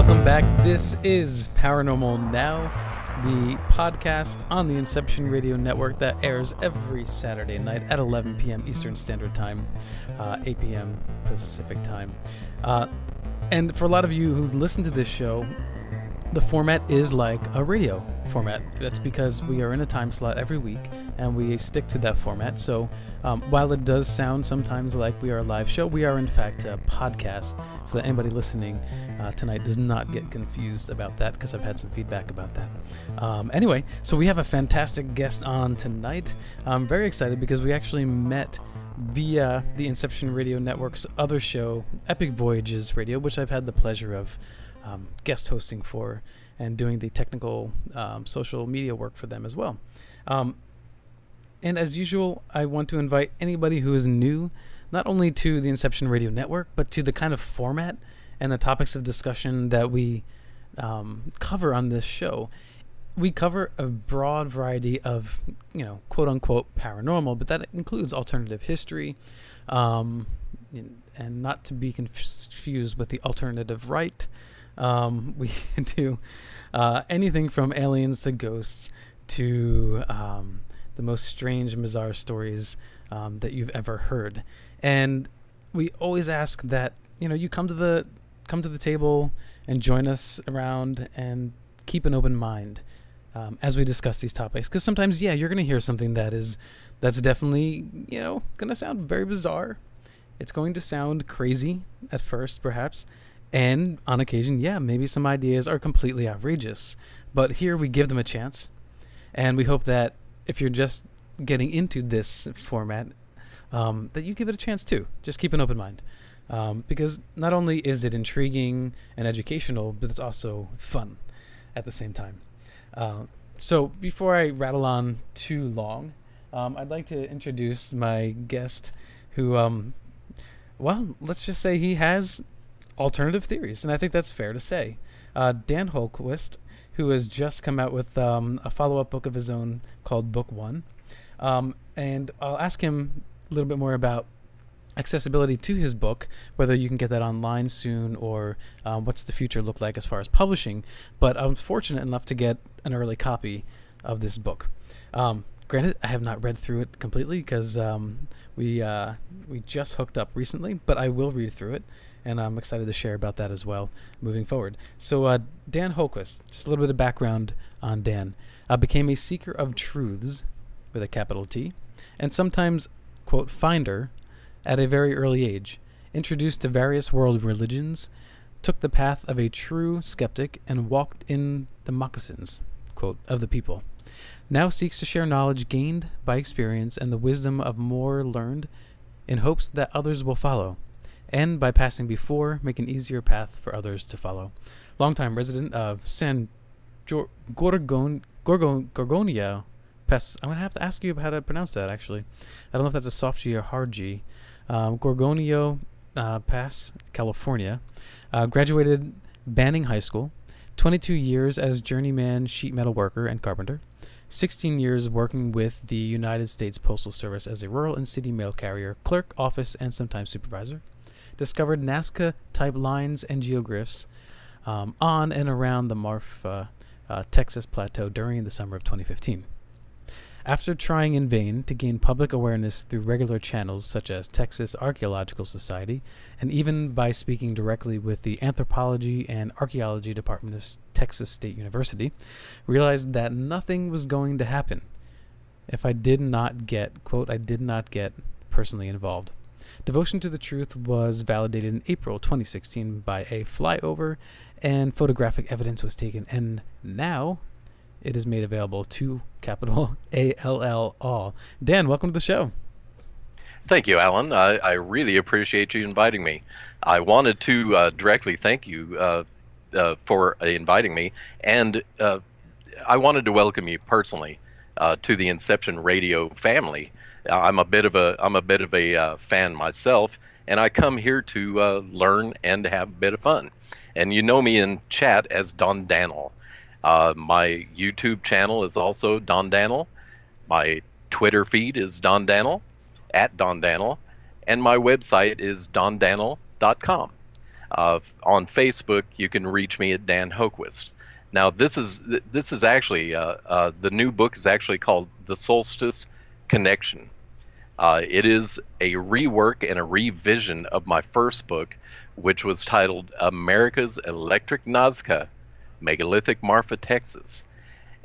welcome back. This is Paranormal Now, the podcast on the Inception Radio Network that airs every Saturday night at 11 p.m. Eastern Standard Time, 8 p.m. Pacific Time. And for a lot of you who listen to this show, the format is like a radio format. That's because we are in a time slot every week and we stick to that format. So while it does sound sometimes like we are a live show, we are in fact a podcast, so that anybody listening tonight does not get confused about that, because I've had some feedback about that. Anyway, so we have a fantastic guest on tonight. I'm very excited because we actually met via the Inception Radio Network's other show, Epic Voyages Radio, which I've had the pleasure of guest hosting for and doing the technical social media work for them as well. And as usual, I want to invite anybody who is new, not only to the Inception Radio Network, but to the kind of format and the topics of discussion that we cover on this show. We cover a broad variety of, quote unquote paranormal, but that includes alternative history, and not to be confused with the alternative right. We do anything from aliens to ghosts to the most strange and bizarre stories that you've ever heard. And we always ask that you come to the table and join us around and keep an open mind as we discuss these topics, because sometimes you're going to hear something that's definitely going to sound very bizarre. It's going to sound crazy at first, perhaps. And on occasion, maybe some ideas are completely outrageous. But here we give them a chance. And we hope that if you're just getting into this format, that you give it a chance too. Just keep an open mind. Because not only is it intriguing and educational, but it's also fun at the same time. So before I rattle on too long, I'd like to introduce my guest who, let's just say he has alternative theories, and I think that's fair to say. Dan Hoquist, who has just come out with a follow-up book of his own called Book One, and I'll ask him a little bit more about accessibility to his book, whether you can get that online soon, or what's the future look like as far as publishing. But I'm fortunate enough to get an early copy of this book. Granted, I have not read through it completely because we just hooked up recently, but I will read through it. And I'm excited to share about that as well moving forward. So Dan Hoquist, just a little bit of background on Dan, became a seeker of truths, with a capital T, and sometimes, quote, finder, at a very early age, introduced to various world religions, took the path of a true skeptic, and walked in the moccasins, quote, of the people. Now seeks to share knowledge gained by experience and the wisdom of more learned, in hopes that others will follow, and by passing before, make an easier path for others to follow. Longtime resident of San Gorgonia. I'm going to have to ask you how to pronounce that, actually. I don't know if that's a soft G or hard G. Gorgonio Pass, California. Graduated Banning High School. 22 years as journeyman sheet metal worker and carpenter. 16 years working with the United States Postal Service as a rural and city mail carrier, clerk, office, and sometimes supervisor. Discovered Nazca-type lines and geoglyphs on and around the Marfa, Texas plateau during the summer of 2015. After trying in vain to gain public awareness through regular channels such as Texas Archaeological Society, and even by speaking directly with the Anthropology and Archaeology Department of Texas State University, realized that nothing was going to happen if I did not get, quote, personally involved. Devotion to the truth was validated in April 2016 by a flyover, and photographic evidence was taken, and now it is made available to capital ALL all. Dan, welcome to the show. Thank you, Alan. I really appreciate you inviting me. I wanted to directly thank you for inviting me, and I wanted to welcome you personally to the Inception Radio family. I'm a bit of a fan myself, and I come here to learn and have a bit of fun. And you know me in chat as Don Daniel. My YouTube channel is also Don Daniel. My Twitter feed is Don Daniel, @Don Daniel, and my website is dondaniel.com. On Facebook, you can reach me at Dan Hoquist. Now, this is actually the new book is actually called The Solstice Connection. It is a rework and a revision of my first book, which was titled America's Electric Nazca, Megalithic Marfa, Texas.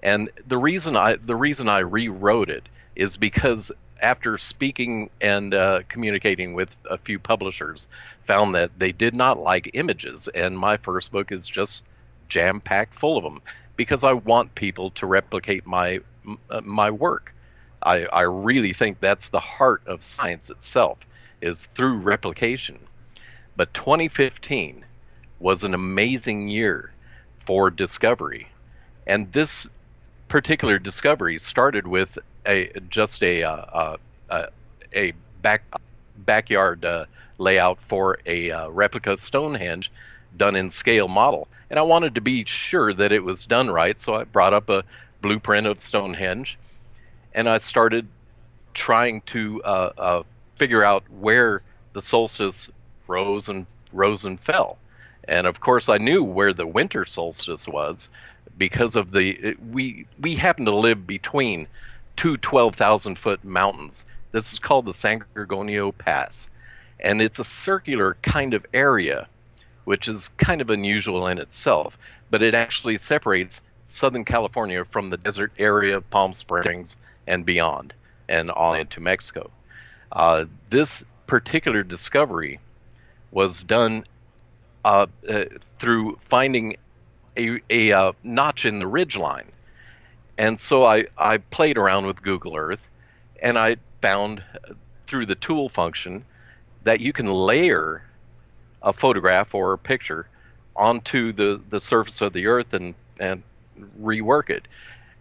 And the reason I rewrote it is because after speaking and communicating with a few publishers, found that they did not like images, and my first book is just jam packed full of them because I want people to replicate my work. I really think that's the heart of science itself, is through replication. But 2015 was an amazing year for discovery, and this particular discovery started with a backyard layout for a replica Stonehenge done in scale model, and I wanted to be sure that it was done right, so I brought up a blueprint of Stonehenge, and I started trying to figure out where the solstice rose and fell. And of course, I knew where the winter solstice was because of we happen to live between two 12,000-foot mountains. This is called the San Gorgonio Pass, and it's a circular kind of area, which is kind of unusual in itself, but it actually separates Southern California from the desert area of Palm Springs and beyond, and on into Mexico. This particular discovery was done through finding a notch in the ridgeline. And so I played around with Google Earth, and I found through the tool function that you can layer a photograph or a picture onto the surface of the Earth and rework it.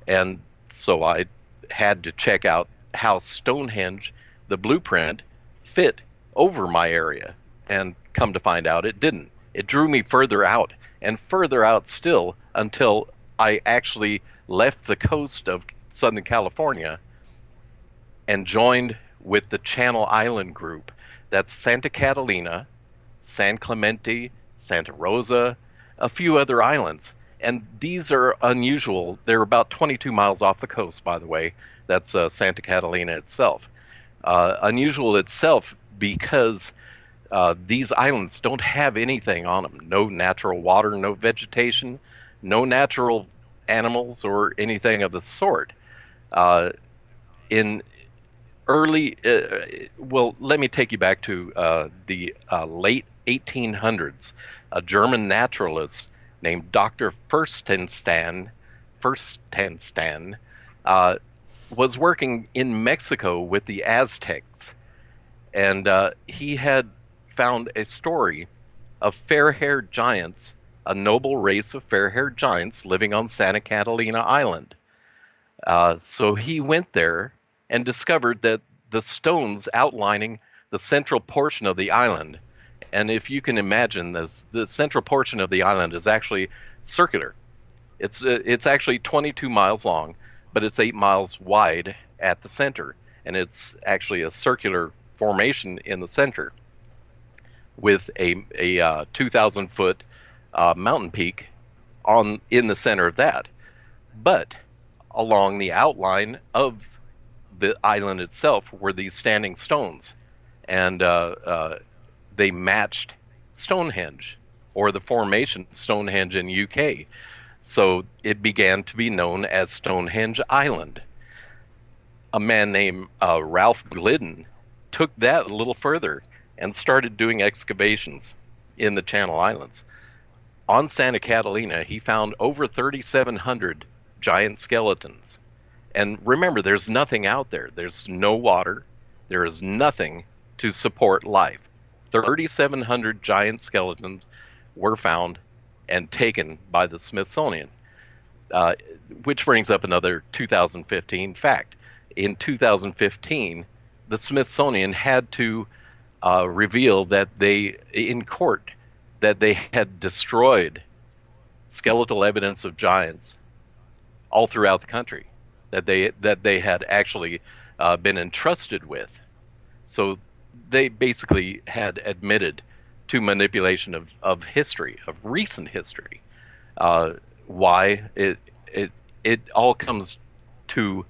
And so I had to check out how Stonehenge, the blueprint, fit over my area, and come to find out it didn't. It drew me further out and further out still until I actually left the coast of Southern California and joined with the Channel Island group. That's Santa Catalina, San Clemente, Santa Rosa, a few other islands. And these are unusual. They're about 22 miles off the coast, by the way. That's Santa Catalina itself. Unusual itself because these islands don't have anything on them. No natural water, no vegetation, no natural animals or anything of the sort. In early, well, let me take you back to the late 1800s. A German naturalist named Dr. Furstenstein was working in Mexico with the Aztecs, and he had found a story of fair-haired giants, a noble race of fair-haired giants living on Santa Catalina Island. So he went there and discovered that the stones outlining the central portion of the island, and if you can imagine this, the central portion of the island is actually circular. It's actually 22 miles long, but it's 8 miles wide at the center, and it's actually a circular formation in the center with a 2,000-foot mountain peak in the center of that. But along the outline of the island itself were these standing stones, and they matched Stonehenge, or the formation of Stonehenge in UK. So it began to be known as Stonehenge Island. A man named Ralph Glidden took that a little further and started doing excavations in the Channel Islands. On Santa Catalina, he found over 3,700 giant skeletons. And remember, there's nothing out there. There's no water. There is nothing to support life. 3,700 giant skeletons were found and taken by the Smithsonian, which brings up another 2015 fact. In 2015, the Smithsonian had to reveal that in court, that they had destroyed skeletal evidence of giants all throughout the country, that they had actually been entrusted with. So they basically had admitted to manipulation of history, of recent history. Why it all comes to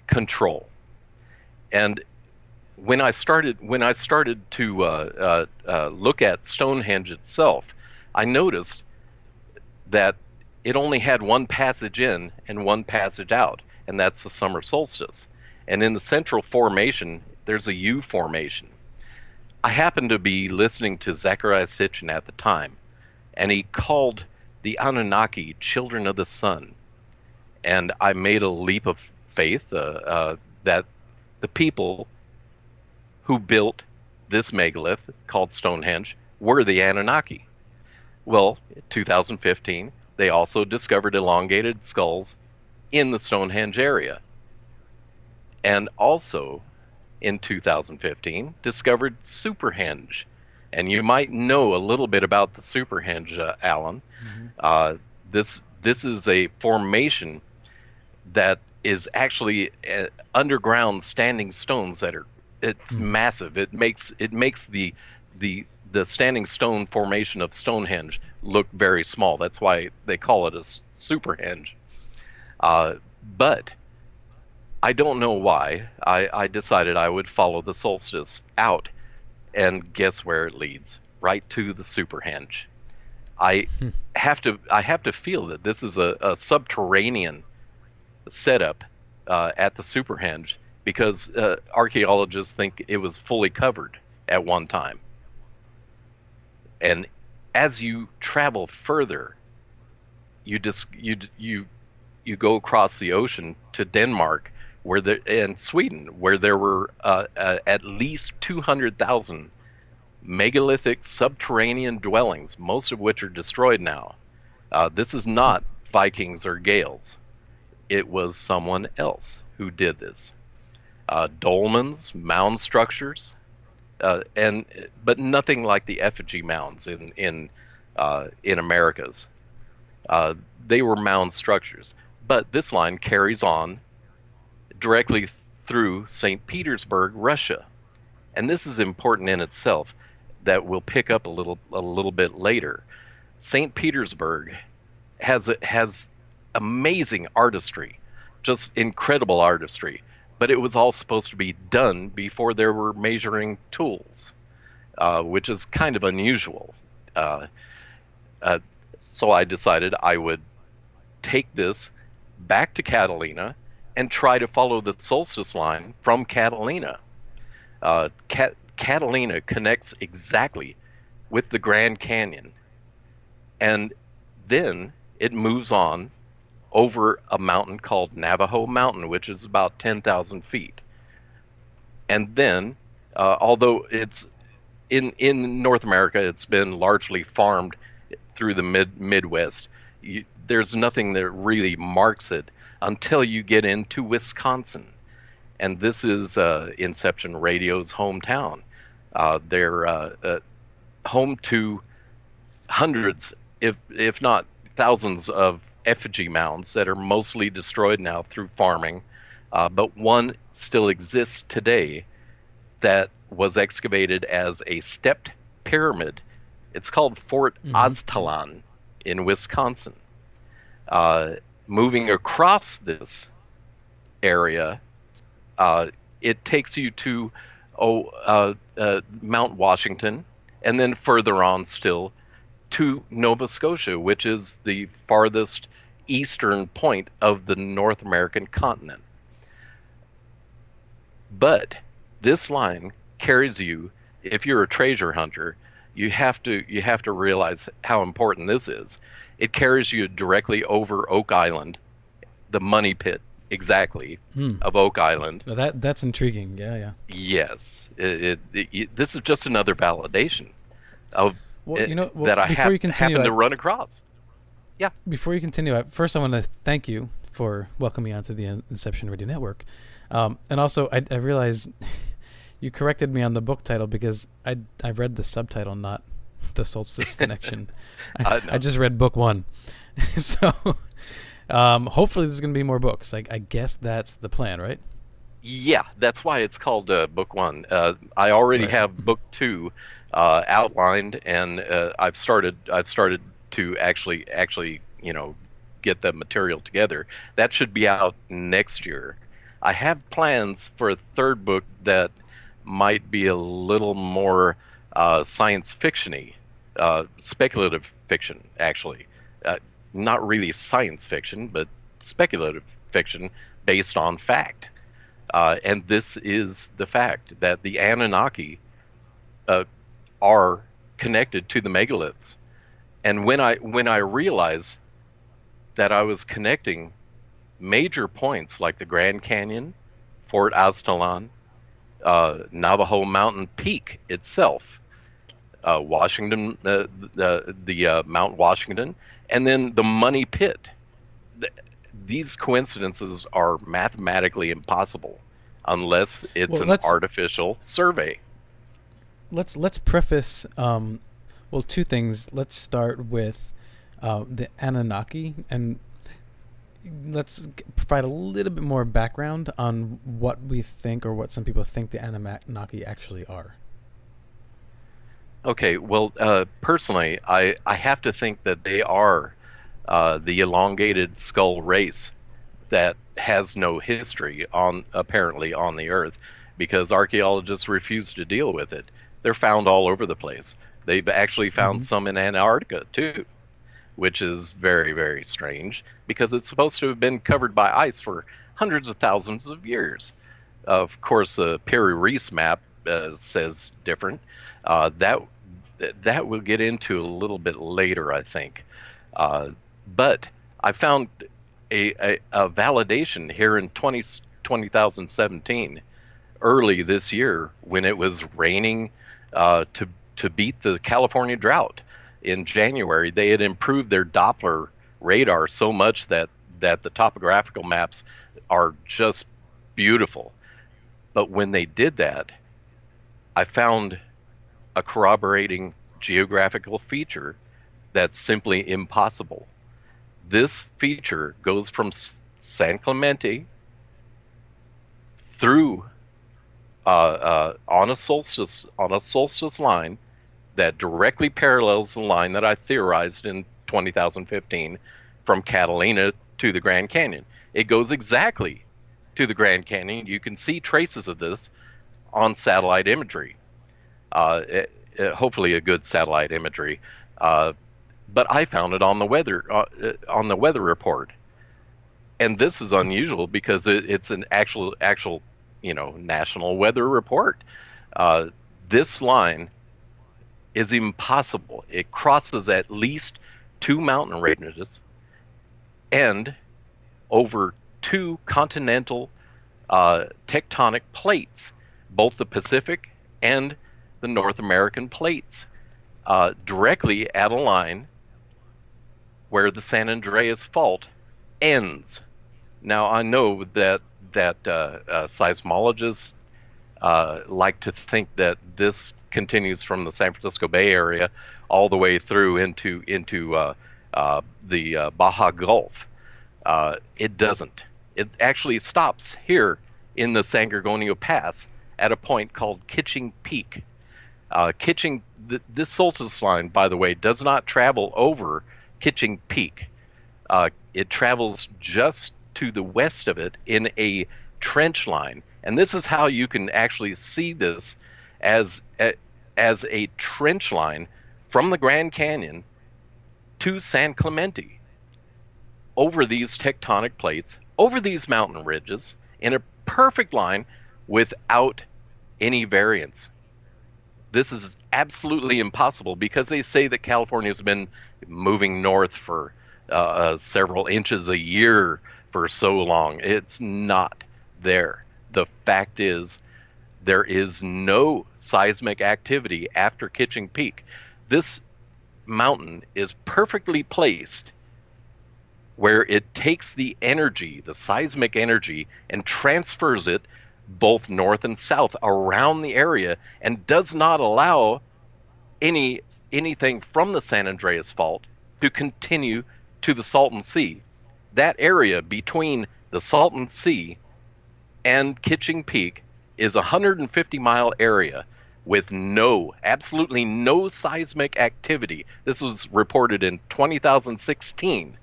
control. And when I started to look at Stonehenge itself, I noticed that it only had one passage in and one passage out, and that's the summer solstice. And in the central formation, there's a U formation. I happened to be listening to Zecharia Sitchin at the time, and he called the Anunnaki children of the sun. And I made a leap of faith that the people who built this megalith called Stonehenge were the Anunnaki. Well, in 2015, they also discovered elongated skulls in the Stonehenge area. And also, in 2015, discovered Superhenge. And you might know a little bit about the Superhenge, Alan. Mm-hmm. This is a formation that is actually underground standing stones that are massive. It makes the standing stone formation of Stonehenge look very small. That's why they call it a Superhenge. But I don't know why. I decided I would follow the solstice out, and guess where it leads? Right to the Superhenge. I have to feel that this is a subterranean setup at the Superhenge, because archaeologists think it was fully covered at one time. And as you travel further, you go across the ocean to Denmark, and Sweden, where there were at least 200,000 megalithic subterranean dwellings, most of which are destroyed now. This is not Vikings or Gales. It was someone else who did this. Dolmens, mound structures, but nothing like the effigy mounds in Americas. They were mound structures. But this line carries on directly through St. Petersburg, Russia. And this is important in itself, that we'll pick up a little bit later. St. Petersburg has amazing artistry, just incredible artistry. But it was all supposed to be done before there were measuring tools, which is kind of unusual. So I decided I would take this back to Catalina and try to follow the solstice line from Catalina. Catalina connects exactly with the Grand Canyon, and then it moves on over a mountain called Navajo Mountain, which is about 10,000 feet. And then, although it's in North America, it's been largely farmed through the Midwest, there's nothing that really marks it until you get into Wisconsin. And this is Inception Radio's hometown. They're home to hundreds, if not thousands, of effigy mounds that are mostly destroyed now through farming, but one still exists today that was excavated as a stepped pyramid. It's called Fort Aztalan in Wisconsin. Moving across this area, it takes you to Mount Washington, and then further on still to Nova Scotia, which is the farthest eastern point of the North American continent. But this line carries you, if you're a treasure hunter, you have to realize how important this is. It carries you directly over Oak Island, the money pit exactly of Oak Island. Well, that's intriguing. Yeah. Yes, this is just another validation of that I happened to run across. Yeah. Before you continue, first I want to thank you for welcoming me onto the Inception Radio Network, and also I realized you corrected me on the book title because I read the subtitle, not the solstice connection. I just read book 1, so hopefully there's going to be more books. I guess that's the plan, right? Yeah, that's why it's called book 1. I already have book 2 outlined, and I've started to actually get the material together. That should be out next year. I have plans for a third book that might be a little more science fictiony, speculative fiction, actually. Uh, Not really science fiction, but speculative fiction based on fact. And this is the fact that the Anunnaki uh, are connected to the megaliths. And when I realized that I was connecting major points like the Grand Canyon, Fort Aztalan, Navajo Mountain Peak itself, Washington, the Mount Washington, and then the Money Pit. These coincidences are mathematically impossible unless it's Well, an artificial survey. let's preface well, two things. Let's start with the Anunnaki, and let's provide a little bit more background on what we think, or what some people think the Anunnaki actually are. Okay, well, personally, I have to think that they are the elongated skull race that has no history on apparently on the Earth, because archaeologists refuse to deal with it. They're found all over the place. They've actually found Hmm. some in Antarctica too, which is very, very strange because it's supposed to have been covered by ice for hundreds of thousands of years. Of course, the Piri Reis map says different. That we'll get into a little bit later, I think. But I found a validation here in 2017, early this year, when it was raining to beat the California drought. In January, they had improved their Doppler radar so much that the topographical maps are just beautiful. But when they did that, I found a corroborating geographical feature that's simply impossible. This feature goes from San Clemente through on a solstice line that directly parallels the line that I theorized in 2015 from Catalina to the Grand Canyon. It goes exactly to the Grand Canyon. You can see traces of this on satellite imagery. Hopefully, a good satellite imagery. But I found it on the weather report, and this is unusual because it's an actual national weather report. This line is impossible. It crosses at least two mountain ranges and over two continental tectonic plates, both the Pacific and the North American plates, directly at a line where the San Andreas Fault ends. Now, I know that seismologists like to think that this continues from the San Francisco Bay Area all the way through into the Baja Gulf. It doesn't. It actually stops here in the San Gorgonio Pass at a point called Kitching Peak. This solstice line, by the way, does not travel over Kitching Peak. It travels just to the west of it in a trench line, and this is how you can actually see this as a trench line from the Grand Canyon to San Clemente, over these tectonic plates, over these mountain ridges, in a perfect line without any variance. This is absolutely impossible because they say that California has been moving north for several inches a year for so long. It's not there. The fact is, there is no seismic activity after Kitching Peak. This mountain is perfectly placed where it takes the energy, the seismic energy, and transfers it both north and south around the area, and does not allow anything from the San Andreas Fault to continue to the Salton Sea. That area between the Salton Sea and Kitching Peak is a 150-mile area with absolutely no seismic activity. This was reported in 2016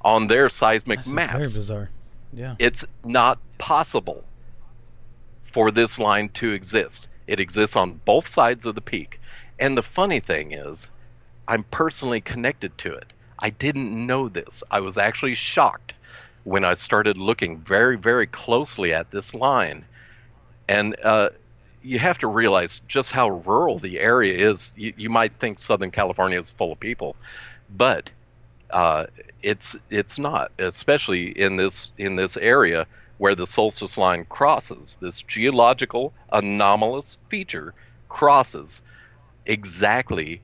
on their seismic That's maps. very bizarre. Yeah. It's not possible for this line to exist. It exists on both sides of the peak. And the funny thing is, I'm personally connected to it. I didn't know this. I was actually shocked when I started looking very, very closely at this line. And you have to realize just how rural the area is. You might think Southern California is full of people, but it's not, especially in this area where the solstice line crosses. This geological anomalous feature crosses exactly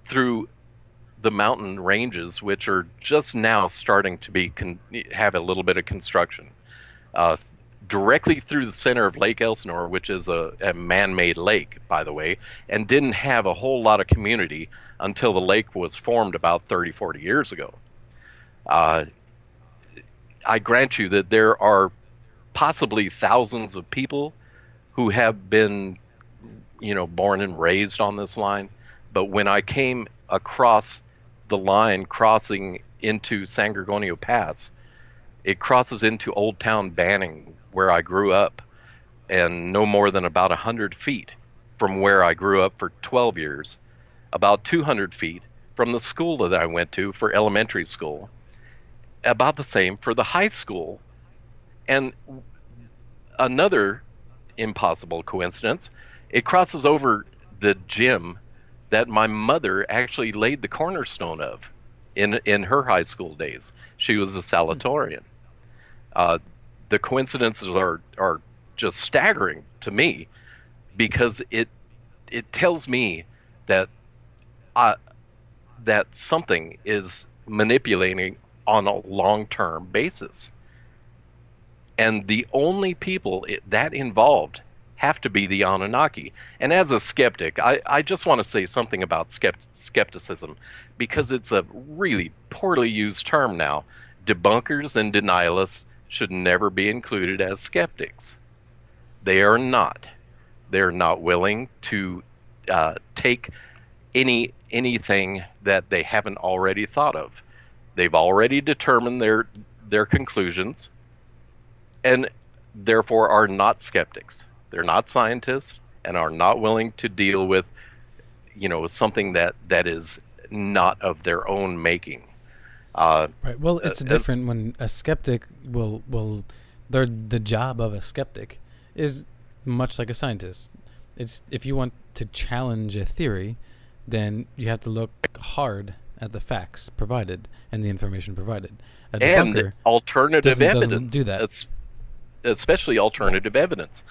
through the mountain ranges, which are just now starting to have a little bit of construction. Directly through the center of Lake Elsinore, which is a man-made lake, by the way, and didn't have a whole lot of community until the lake was formed about 30, 40 years ago. I grant you that there are possibly thousands of people who have been, born and raised on this line. But when I came across the line crossing into San Gorgonio Pass, it crosses into Old Town Banning, where I grew up, and no more than about 100 feet from where I grew up for 12 years, about 200 feet from the school that I went to for elementary school, about the same for the high school. And another impossible coincidence, it crosses over the gym that my mother actually laid the cornerstone of in her high school days. She was a salutatorian. The coincidences are just staggering to me, because it tells me that that something is manipulating on a long-term basis, and the only people that involved have to be the Anunnaki. And as a skeptic, I just want to say something about skepticism, because it's a really poorly used term now. Debunkers and denialists should never be included as skeptics. They are not. They're not willing to take anything that they haven't already thought of. They've already determined their conclusions, and therefore are not skeptics. They're not scientists, and are not willing to deal with, something that is not of their own making. Right. Well, it's different when a skeptic will the job of a skeptic is much like a scientist. It's, if you want to challenge a theory, then you have to look hard at the facts provided and the information provided. A and alternative evidence. Doesn't do that. Especially alternative evidence.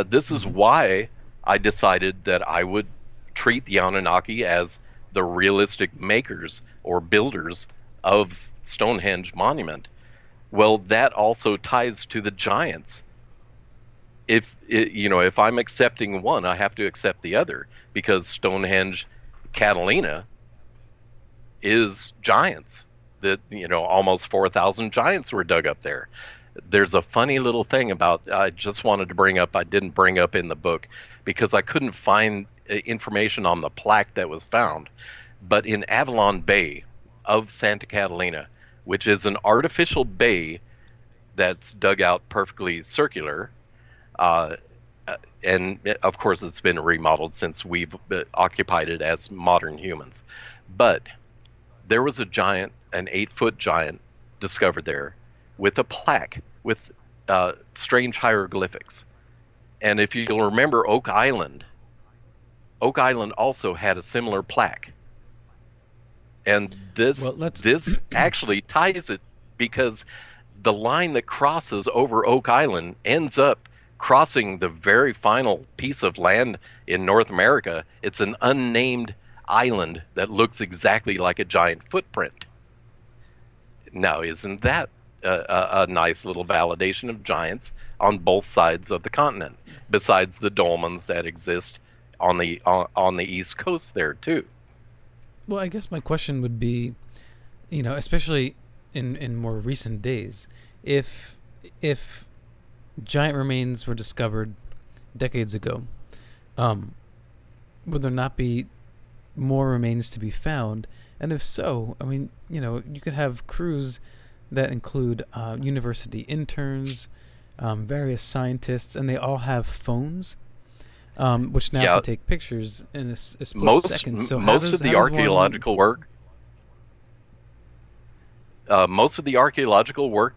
This is why I decided that I would treat the Anunnaki as the realistic makers or builders of Stonehenge monument. Well, that also ties to the giants. If I'm accepting one, I have to accept the other, because Stonehenge, Catalina, is giants. That almost 4,000 giants were dug up there. There's a funny little thing I just wanted to bring up. I didn't bring up in the book because I couldn't find information on the plaque that was found. But in Avalon Bay of Santa Catalina, which is an artificial bay that's dug out perfectly circular, and of course it's been remodeled since we've occupied it as modern humans. But there was a giant, an 8-foot giant, discovered there with a plaque with strange hieroglyphics. And if you'll remember Oak Island also had a similar plaque. And this actually ties it, because the line that crosses over Oak Island ends up crossing the very final piece of land in North America. It's an unnamed island that looks exactly like a giant footprint. Now, isn't that a nice little validation of giants on both sides of the continent, besides the dolmens that exist on the East Coast there too? Well, I guess my question would be, especially in more recent days, if giant remains were discovered decades ago, would there not be more remains to be found? And if so, I mean, you could have crews that include university interns, various scientists, and they all have phones, which now can take pictures in a split second. So most of the archaeological work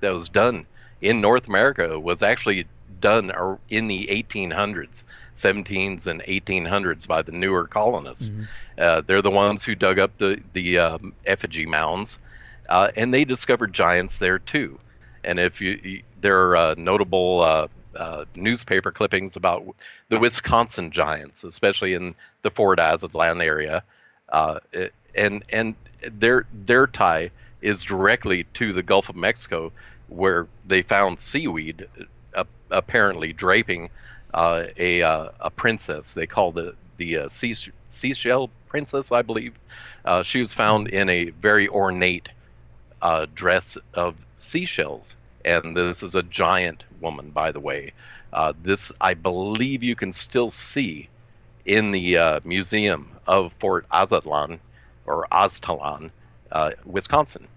that was done in North America was actually done in the 1800s, 17s and 1800s by the newer colonists. They're the ones who dug up the effigy mounds, and they discovered giants there too. And there are notable newspaper clippings about the Wisconsin giants, especially in the Fort Aztlan area, and their tie is directly to the Gulf of Mexico, where they found seaweed apparently draping a princess. They called it the seashell princess, I believe. She was found in a very ornate dress of seashells, and this is a giant woman, by the way. This, I believe, you can still see in the museum of Fort Aztlan, or Aztlan, Wisconsin.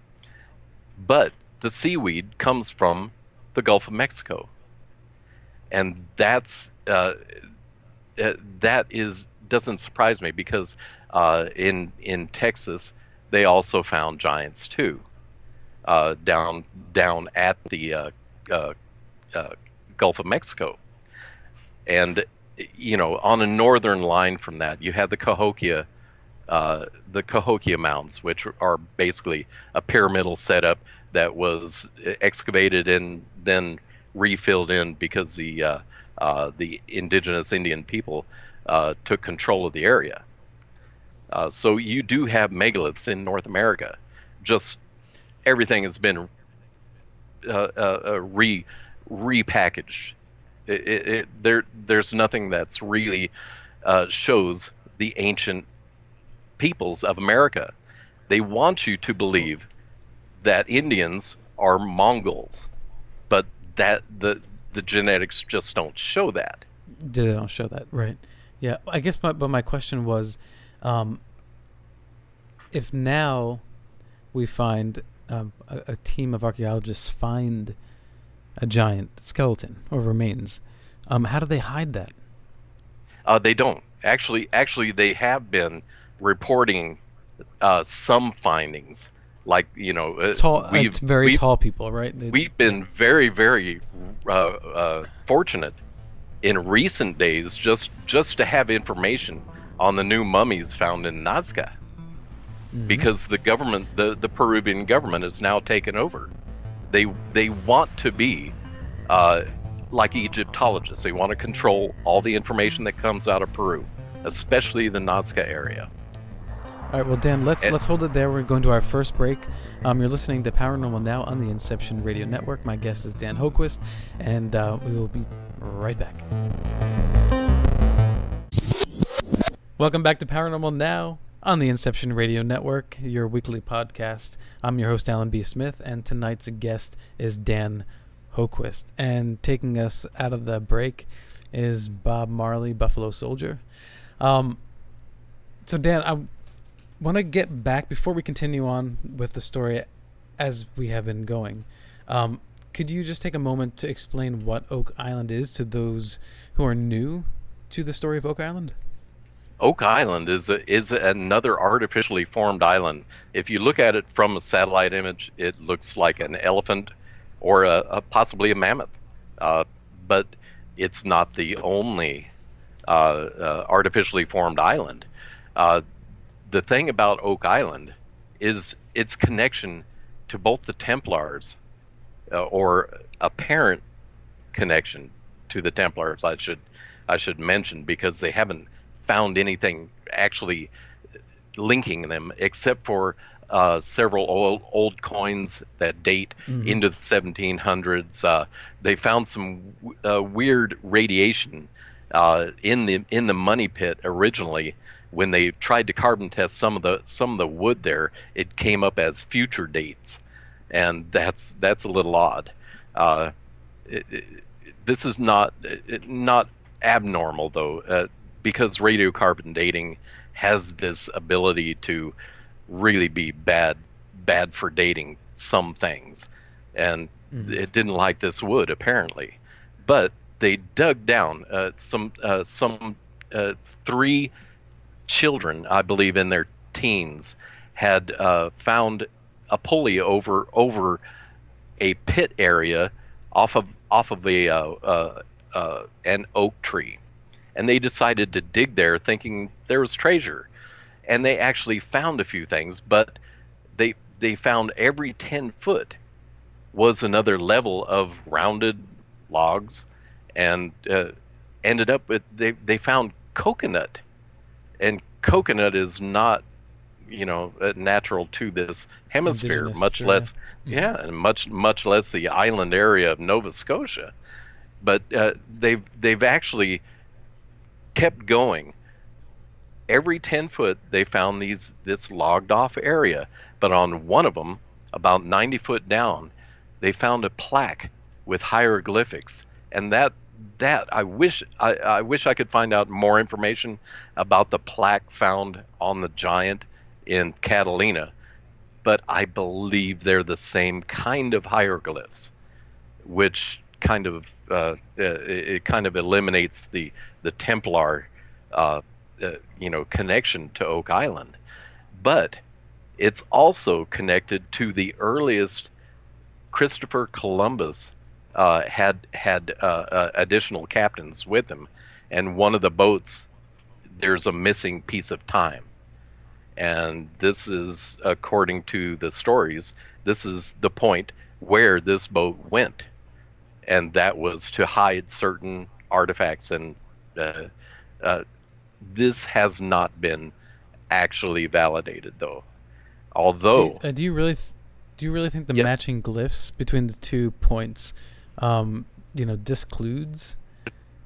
But the seaweed comes from the Gulf of Mexico, and that doesn't surprise me, because in Texas they also found giants too, down at the Gulf of Mexico. And on a northern line from that, you had the Cahokia mounds, which are basically a pyramidal setup that was excavated and then refilled in because the indigenous Indian people took control of the area. So you do have megaliths in North America. Just everything has been repackaged. There's nothing that's really shows the ancient peoples of America. They want you to believe that Indians are Mongols, but that the genetics just don't show that. They don't show that, right? Yeah, I guess. But my question was, if now we find a team of archaeologists find a giant skeleton or remains, how do they hide that? They don't. Actually, they have been reporting some findings, like tall. It's very tall people, right? We've been very, very fortunate in recent days just to have information on the new mummies found in Nazca, because the government, the Peruvian government, has now taken over. They want to be like Egyptologists. They want to control all the information that comes out of Peru, especially the Nazca area. All right, well, Dan, let's hold it there. We're going to our first break. You're listening to Paranormal Now on the Inception Radio Network. My guest is Dan Hoquist, and we will be right back. Welcome back to Paranormal Now on the Inception Radio Network, your weekly podcast. I'm your host, Alan B. Smith, and tonight's guest is Dan Hoquist. And taking us out of the break is Bob Marley, Buffalo Soldier. So, Dan, I want to get back, before we continue on with the story as we have been going, could you just take a moment to explain what Oak Island is to those who are new to the story of Oak Island? Oak Island is another artificially formed island. If you look at it from a satellite image, it looks like an elephant or possibly a mammoth, but it's not the only artificially formed island. The thing about Oak Island is its connection to both the Templars, or apparent connection to the Templars, I should mention, because they haven't found anything actually linking them, except for several old coins that date into the 1700s. They found some weird radiation in the money pit originally. When they tried to carbon test some of the wood there, it came up as future dates, and that's a little odd. This is not abnormal, though. because radiocarbon dating has this ability to really be bad for dating some things, and it didn't like this wood apparently. But they dug down some 3 children, I believe in their teens, had found a pulley over a pit area off of an oak tree, and they decided to dig there thinking there was treasure, and they actually found a few things, but they found every 10 foot was another level of rounded logs, and ended up with they found coconut, and coconut is not natural to this hemisphere, much less and much less the island area of Nova Scotia. But they've actually kept going. Every 10 foot they found this logged off area, but on one of them, about 90 foot down, they found a plaque with hieroglyphics, and that I wish I could find out more information about the plaque found on the giant in Catalina, but I believe they're the same kind of hieroglyphs, which kind of it kind of eliminates the Templar connection to Oak Island, but it's also connected to the earliest. Christopher Columbus had additional captains with him, and one of the boats, there's a missing piece of time, and this is, according to the stories, this is the point where this boat went, and that was to hide certain artifacts, and this has not been actually validated, though. Although, do you really think the matching glyphs between the 2 points, discludes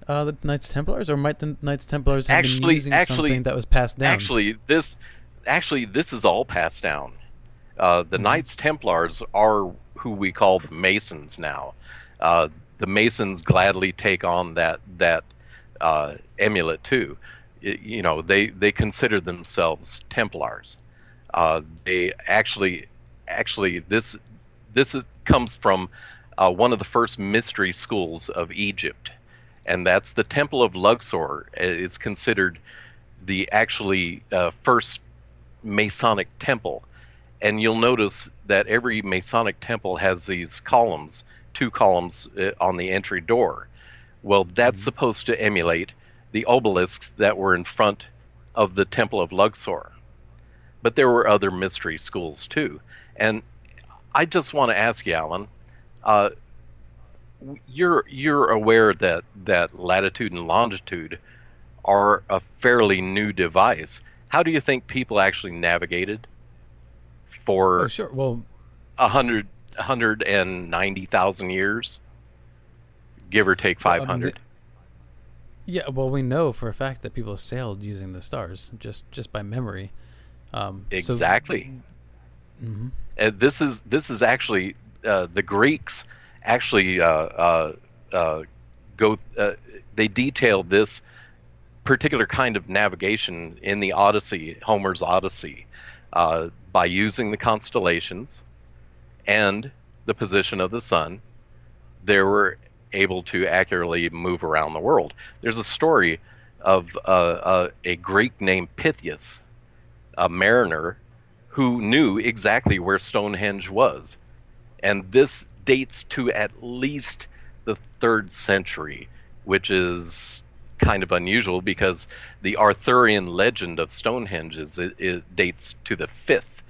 the Knights Templars, or might the Knights Templars have been using something that was passed down? Actually, this is all passed down. The Knights Templars are who we call the Masons now. The Masons gladly take on that amulet too. They consider themselves Templars. They actually this comes from one of the first mystery schools of Egypt, and that's the Temple of Luxor. Is considered the first Masonic temple, and you'll notice that every Masonic temple has these columns, 2 columns on the entry door. Well, that's supposed to emulate the obelisks that were in front of the Temple of Luxor. But there were other mystery schools too. And I just want to ask you, Alan, you're aware that latitude and longitude are a fairly new device. How do you think people actually navigated for 190,000 years, give or take 500? We know for a fact that people sailed using the stars just by memory. Exactly. This is actually the Greeks actually they detailed this particular kind of navigation in the Odyssey, Homer's Odyssey, by using the constellations and the position of the sun. They were able to accurately move around the world. There's a story of a Greek named Pythias, a mariner who knew exactly where Stonehenge was, and this dates to at least the 3rd century, which is kind of unusual because the Arthurian legend of Stonehenge it dates to the 5th.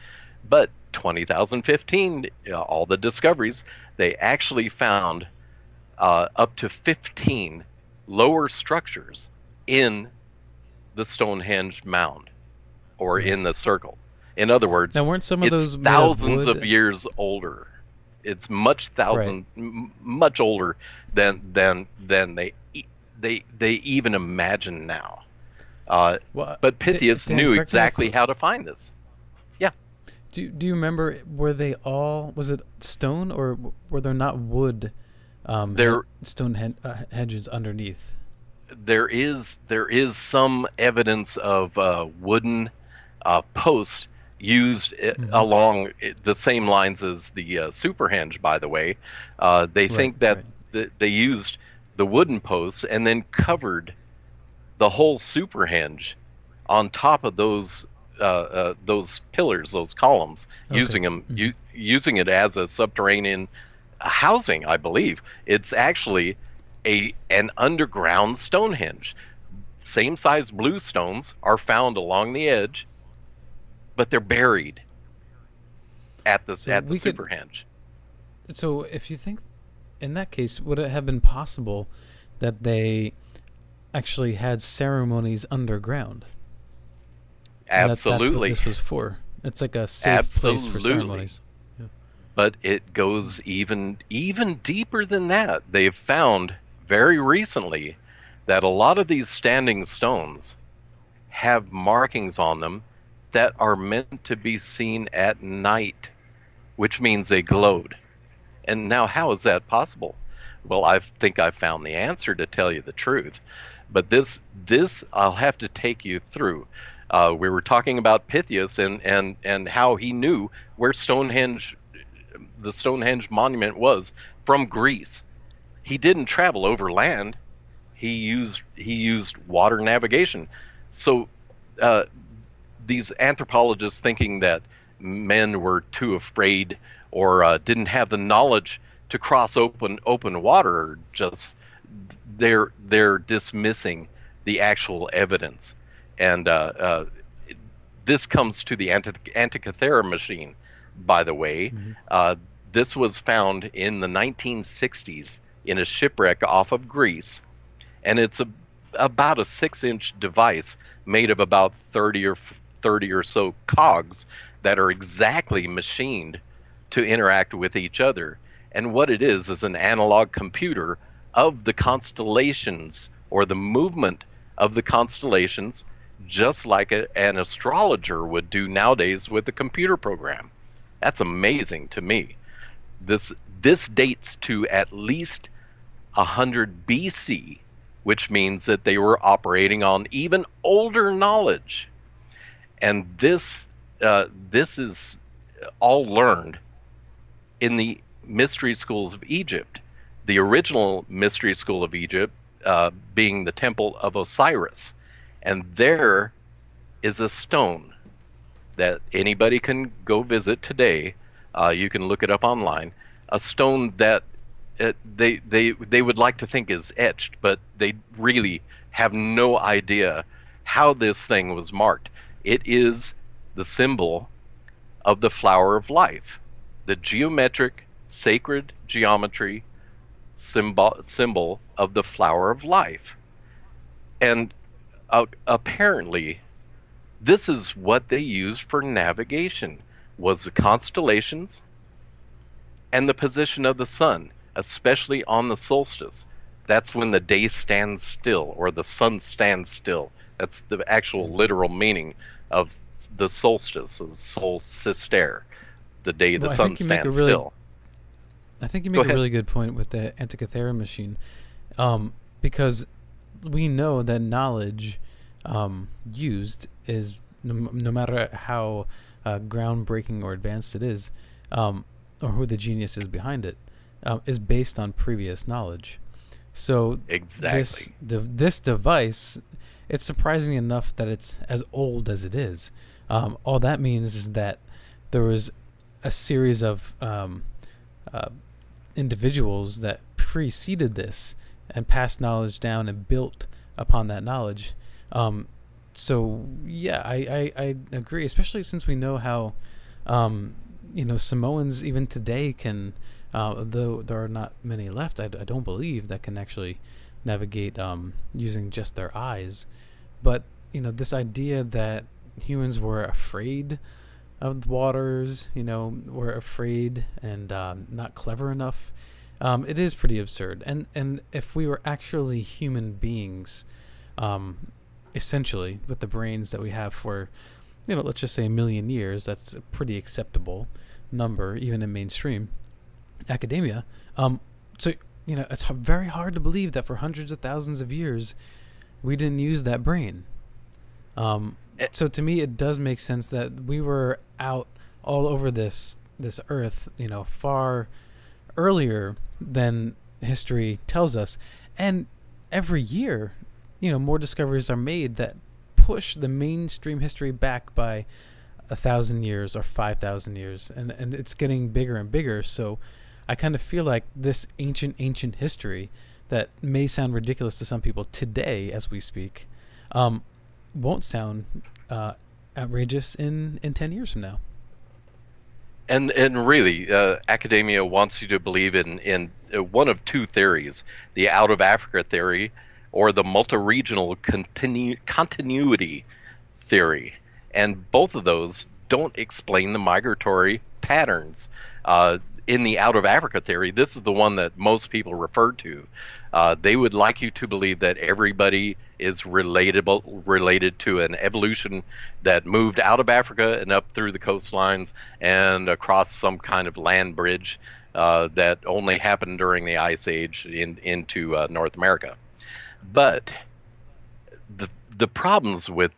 But 2015, all the discoveries, they actually found up to 15 lower structures in the Stonehenge mound, or in the circle. In other words, now, weren't some of those thousands of years older. It's much older than they even imagine now. But Pythias knew exactly how to find this. Yeah. Do you remember? Were they all? Was it stone, or were there not wood? Stone hedges underneath? there is some evidence of wooden posts used Hmm. along the same lines as the Superhenge. By the way, they Right, think that right. they used the wooden posts and then covered the whole Superhenge on top of those pillars, those columns, Okay. using them Hmm. using it as a subterranean housing. I believe it's actually a an underground Stonehenge. Same size blue stones are found along the edge, but they're buried So at the we could. Superhenge. So if you think, in that case, would it have been possible that they actually had ceremonies underground, and that's what Absolutely, this was for? It's like a safe place for absolutely. ceremonies. Yeah. But it goes even deeper than that. They've found very recently that a lot of these standing stones have markings on them that are meant to be seen at night, which means they glowed. And now, how is that possible? Well, I think I found the answer, to tell you the truth. But this I'll have to take you through. We were talking about Pythias and how he knew where the Stonehenge monument was from Greece. He didn't travel overland. He used water navigation. So uh, these anthropologists thinking that men were too afraid or didn't have the knowledge to cross open water, are just they're dismissing the actual evidence. And this comes to the Antikythera machine, by the way. Hmm. Uh, this was found in the 1960s in a shipwreck off of Greece, and it's about a 6-inch device made of about 30 or so cogs that are exactly machined to interact with each other. And what it is an analog computer of the constellations, or the movement of the constellations, just like an astrologer would do nowadays with a computer program. That's amazing to me. This this dates to at least 100 BC, which means that they were operating on even older knowledge. And this is all learned in the mystery schools of Egypt. The original mystery school of Egypt being the Temple of Osiris, and there is a stone that anybody can go visit today. You can look it up online. A stone that they would like to think is etched, but they really have no idea how this thing was marked. It is the symbol of the flower of life, the geometric sacred geometry symbol of the flower of life. And apparently, this is what they used for navigation, was the constellations and the position of the sun, especially on the solstice. That's when the day stands still, or the sun stands still. That's the actual Hmm. literal meaning of the solstice, solstice, the day the Well, sun stands still. I think you Go make a ahead. really good point with the Antikythera machine, because we know that knowledge used is, no matter how groundbreaking or advanced it is, or who the genius is behind it, is based on previous knowledge. So Exactly. this device, it's surprising enough that it's as old as it is. All that means is that there was a series of uh, individuals that preceded this and passed knowledge down and built upon that knowledge. So yeah, I agree, especially since we know how Samoans even today can, though there are not many left, I don't believe, that can actually navigate using just their eyes. But this idea that humans were afraid of the waters, were afraid and not clever enough. It is pretty absurd. And if we were actually human beings, essentially with the brains that we have for, let's just say 1,000,000 years, that's a pretty acceptable number, even in mainstream academia. So it's very hard to believe that for hundreds of thousands of years we didn't use that brain. So to me, it does make sense that we were out all over this earth, far earlier than history tells us. And every year, more discoveries are made that push the mainstream history back by 1,000 years or 5,000 years, and it's getting bigger and bigger. So I kind of feel like this ancient history that may sound ridiculous to some people today as we speak, won't sound outrageous in 10 years from now. And really, academia wants you to believe in one of two theories: the out of Africa theory or the multi-regional continuity theory. And both of those don't explain the migratory patterns. In the out of Africa theory, this is the one that most people refer to. They would like you to believe that everybody is related to an evolution that moved out of Africa and up through the coastlines and across some kind of land bridge that only happened during the Ice Age into North America. But the problems with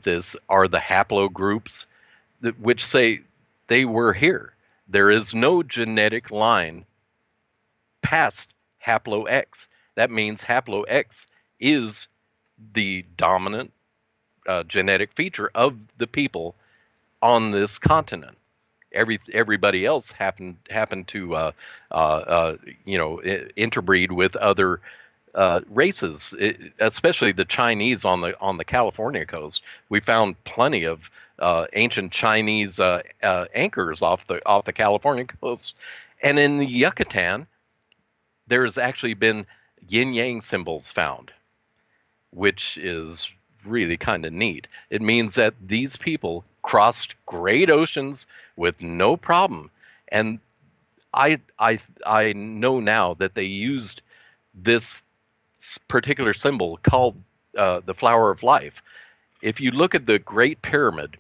this are the haplogroups which say they were here. There is no genetic line past haplo X. That means haplo X is the dominant genetic feature of the people on this continent. Everybody else happened to interbreed with other races, especially the Chinese on the California coast. We found plenty of ancient Chinese anchors off the California coast, and in the Yucatan, there's actually been yin-yang symbols found, which is really kind of neat. It means that these people crossed great oceans with no problem, and I know now that they used this particular symbol called the flower of life. If you look at the Great Pyramid,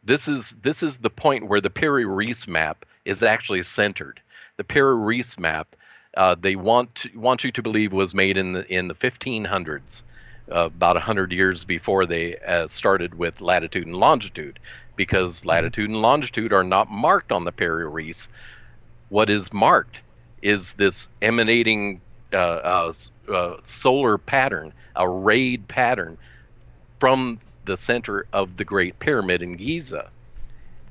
this is the point where the Piri Reis map is actually centered. The Piri Reis map, they want you to believe, was made in the 1500s, about 100 years before they started with latitude and longitude, because latitude and longitude are not marked on the Piri Reis. What is marked is this emanating solar pattern, a rayed pattern from the center of the Great Pyramid in Giza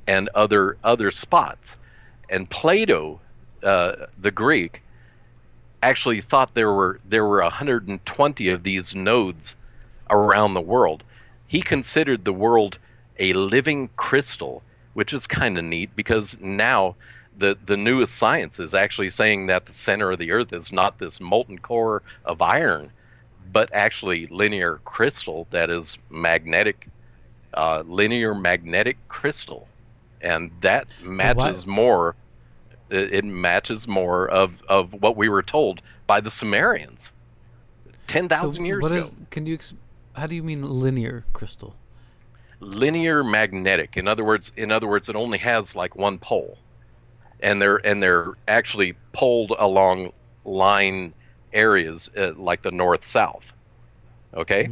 and other spots. And Plato, the Greek, actually thought there were 120 of these nodes around the world. He considered the world a living crystal, which is kind of neat, because now the newest science is actually saying that the center of the earth is not this molten core of iron, but actually linear crystal that is magnetic, linear magnetic crystal. And that matches more. It matches more of what we were told by the Sumerians 10,000 years ago. How do you mean linear crystal? Linear magnetic. In other words, it only has like one pole, and they're actually poled along line areas like the north-south. Okay,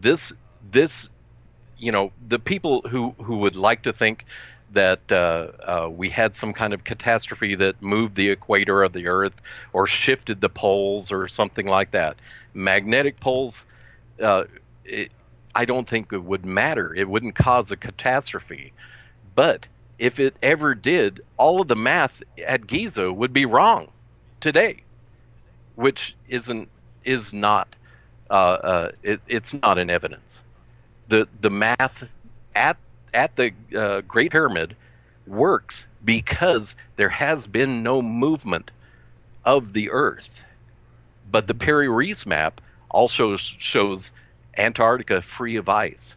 this the people who would like to think that we had some kind of catastrophe that moved the equator of the Earth or shifted the poles or something like that. Magnetic poles, I don't think it would matter. It wouldn't cause a catastrophe. But if it ever did, all of the math at Giza would be wrong today, which it's not in evidence. The math at the Great Pyramid works because there has been no movement of the Earth. But the Piri Reis map also shows Antarctica free of ice.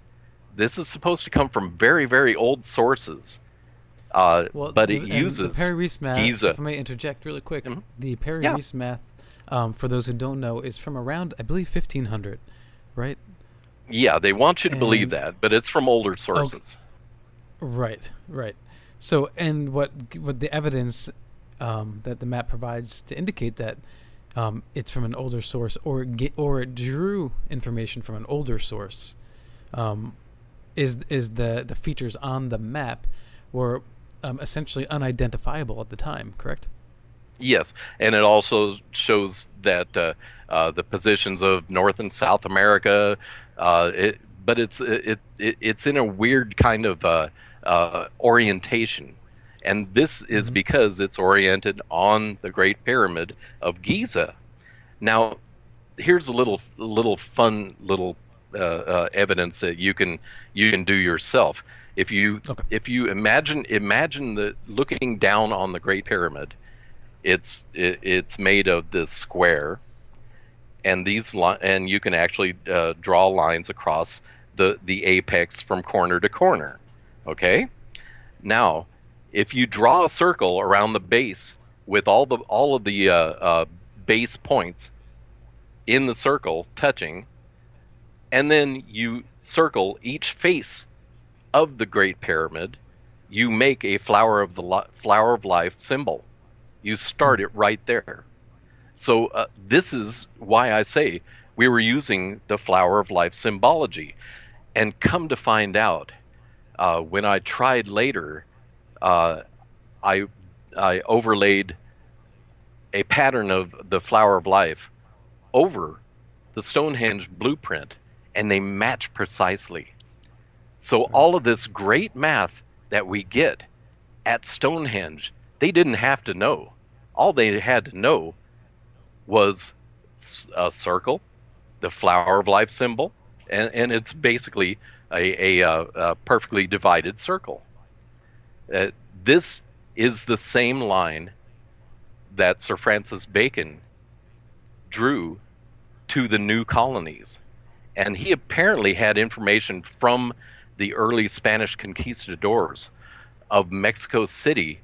This is supposed to come from very, very old sources. But it uses the Piri Reis map. Giza. If I may interject really quick, Mm-hmm. the Piri Reis map, for those who don't know, is from around, I believe, 1500, right? Yeah, they want you to believe that, but it's from older sources. Okay. Right. So, and what the evidence that the map provides to indicate that it's from an older source, or it drew information from an older source, is the features on the map were essentially unidentifiable at the time, correct? Yes, and it also shows that the positions of North and South America, but it's in a weird kind of orientation, and this is because it's oriented on the Great Pyramid of Giza. Now, here's a little fun evidence that you can do yourself. If you imagine the looking down on the Great Pyramid, it's made of this square, and and you can actually draw lines across the apex from corner to corner. Okay, now if you draw a circle around the base with all of the base points in the circle touching, and then you circle each face of the Great Pyramid, you make a flower of life symbol. You start it right there. So this is why I say we were using the flower of life symbology. And come to find out, when I tried later, I overlaid a pattern of the flower of life over the Stonehenge blueprint, and they match precisely. So all of this great math that we get at Stonehenge, they didn't have to know. All they had to know was a circle, the flower of life symbol, and it's basically a perfectly divided circle. This is the same line that Sir Francis Bacon drew to the new colonies. And he apparently had information from the early Spanish conquistadors of Mexico City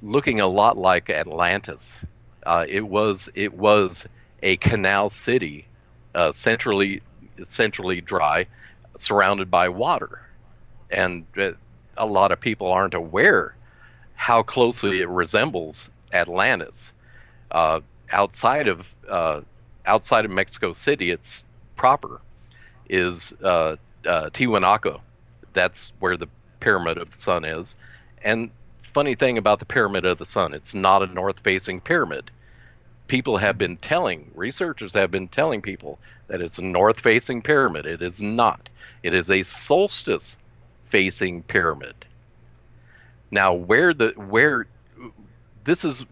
looking a lot like Atlantis. It was a canal city, centrally dry, surrounded by water. And a lot of people aren't aware how closely it resembles Atlantis. Outside of Mexico City, it's proper is Tiwanaku. That's where the Pyramid of the Sun is. And funny thing about the Pyramid of the Sun, it's not a north-facing pyramid. Researchers have been telling people that it's a north-facing pyramid. It is not. It is a solstice-facing pyramid. Now, this is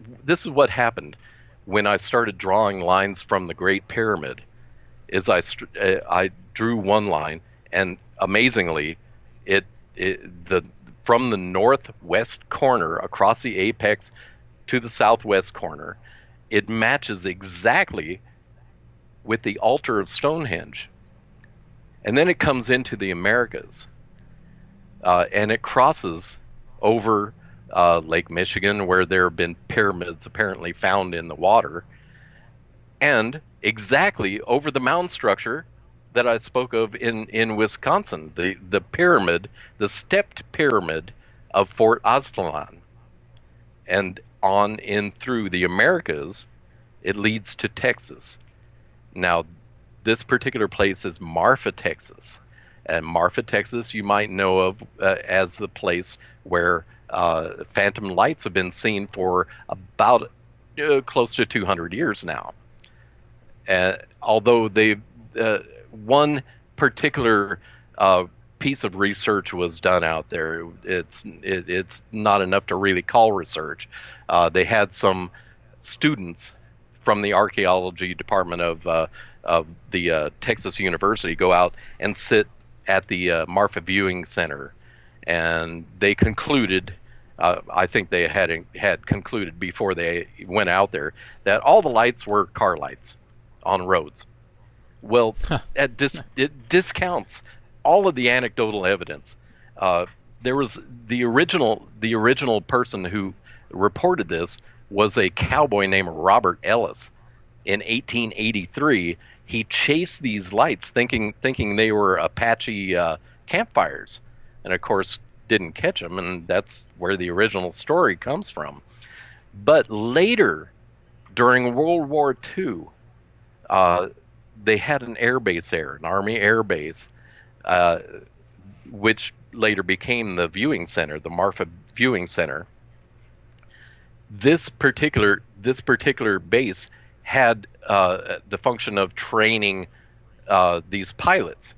what happened when I started drawing lines from the Great Pyramid. Is I drew one line, and amazingly, from the northwest corner across the apex to the southwest corner, it matches exactly with the altar of Stonehenge. And then it comes into the Americas, and it crosses over Lake Michigan, where there have been pyramids apparently found in the water, and exactly over the mound structure that I spoke of in Wisconsin, the pyramid, the stepped pyramid of Fort Aztlan. And on in through the Americas, it leads to Texas. Now, this particular place is Marfa, Texas. And Marfa, Texas, you might know of as the place where phantom lights have been seen for about close to 200 years now. Although one particular piece of research was done out there, it's not enough to really call research. They had some students from the archaeology department of the Texas University go out and sit at the Marfa Viewing Center, and they concluded, I think they had concluded before they went out there, that all the lights were car lights on roads. Well, it discounts all of the anecdotal evidence. There was the original person who reported this was a cowboy named Robert Ellis. In 1883, he chased these lights thinking they were Apache campfires, and of course didn't catch them, and that's where the original story comes from. But later, during World War II, uh, they had an air base there, an Army air base, uh, which later became the viewing center, the Marfa viewing center. This particular base had the function of training these pilots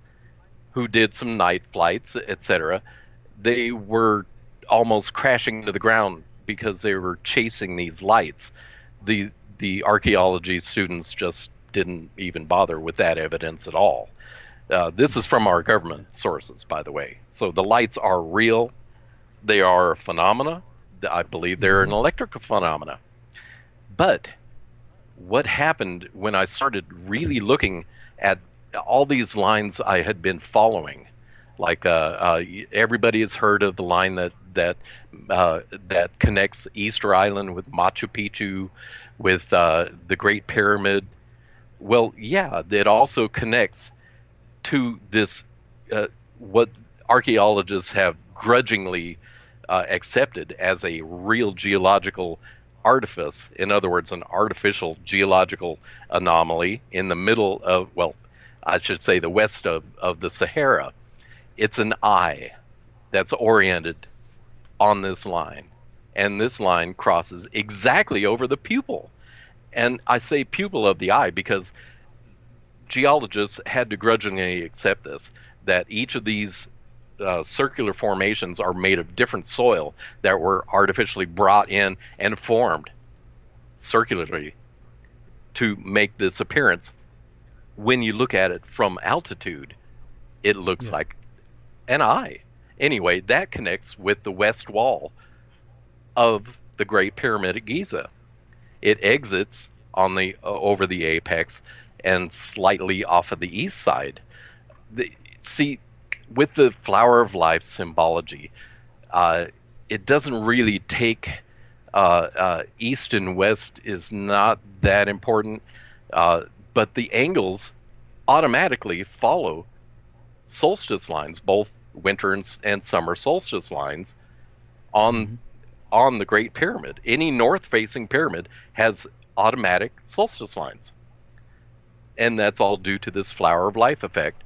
who did some night flights, etc. They were almost crashing to the ground because they were chasing these lights. The archaeology students just didn't even bother with that evidence at all. This is from our government sources, by the way. So the lights are real. They are a phenomena. I believe they're an electrical phenomena. But what happened when I started really looking at all these lines I had been following? Like everybody has heard of the line that connects Easter Island with Machu Picchu, with the Great Pyramid. Well, yeah, it also connects to this what archaeologists have grudgingly accepted as a real geological artifice. In other words, an artificial geological anomaly in the middle of, well, I should say the west of the Sahara. It's an eye that's oriented on this line, and this line crosses exactly over the pupil. And I say pupil of the eye because geologists had to grudgingly accept this, that each of these circular formations are made of different soil that were artificially brought in and formed circularly to make this appearance. When you look at it from altitude, it looks like an eye. Anyway, that connects with the west wall of the Great Pyramid at Giza. It exits on the over the apex and slightly off of the east side. See, with the flower of life symbology, it doesn't really take east and west is not that important, but the angles automatically follow solstice lines, both winter and summer solstice lines on the Great Pyramid. Any north-facing pyramid has automatic solstice lines, and that's all due to this flower of life effect,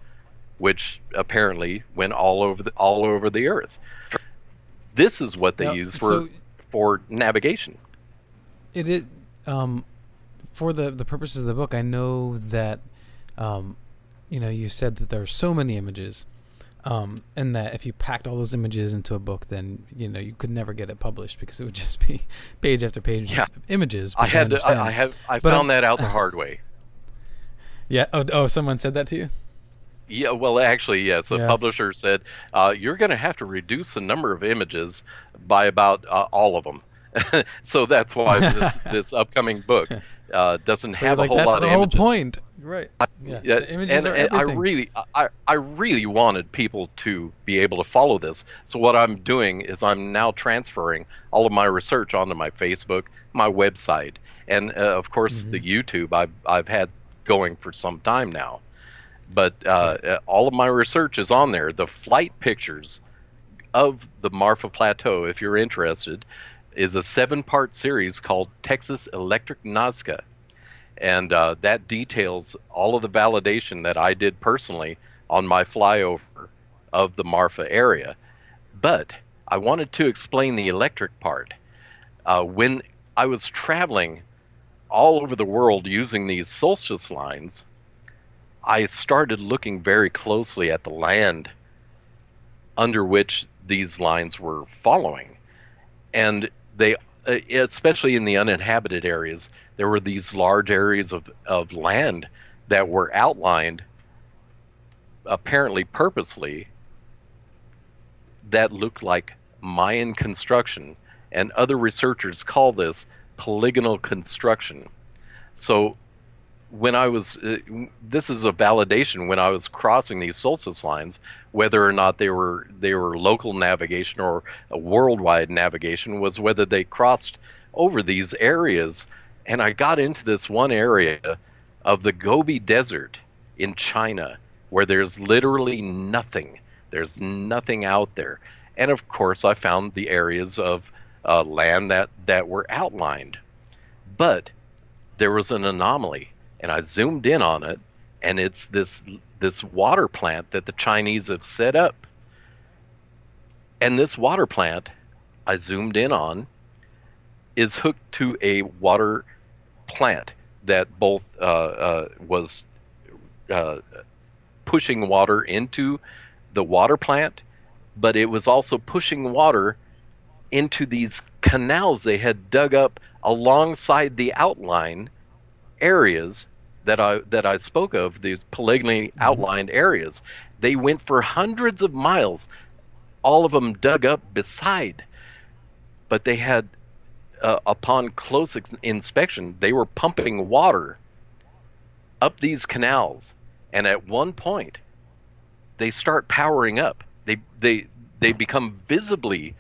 which apparently went all over the earth. This is what they use for navigation. It is for the purposes of the book. I know that you said that there are so many images, and that if you packed all those images into a book, then you could never get it published because it would just be page after page of images. I found that out the hard way. Yeah. Oh, someone said that to you? Yeah, well, actually, yes. The publisher said, you're going to have to reduce the number of images by about all of them. So that's why this upcoming book doesn't have a whole lot of images. That's the whole point. Right. The images are everything. I really wanted people to be able to follow this. So what I'm doing is I'm now transferring all of my research onto my Facebook, my website, and, of course, the YouTube I've had going for some time now. But all of my research is on there. The flight pictures of the Marfa Plateau, if you're interested, is a 7-part series called Texas Electric Nazca. And that details all of the validation that I did personally on my flyover of the Marfa area. But I wanted to explain the electric part. When I was traveling all over the world using these solstice lines, I started looking very closely at the land under which these lines were following. And they, especially in the uninhabited areas, there were these large areas of land that were outlined, apparently purposely, that looked like Mayan construction. And other researchers call this polygonal construction. So when I was, this is a validation when I was crossing these solstice lines, whether or not they were local navigation or a worldwide navigation, was whether they crossed over these areas. And I got into this one area of the Gobi Desert in China where there's literally nothing. There's nothing out there. And of course I found the areas of land that were outlined. But there was an anomaly, and I zoomed in on it, and it's this water plant that the Chinese have set up. And this water plant I zoomed in on is hooked to a water plant that both was pushing water into the water plant, but it was also pushing water into these canals they had dug up alongside the outline areas that I spoke of, these polygonally outlined areas. They went for hundreds of miles, all of them dug up beside, but they had, upon close inspection, they were pumping water up these canals, and at one point they start powering up. They become visibly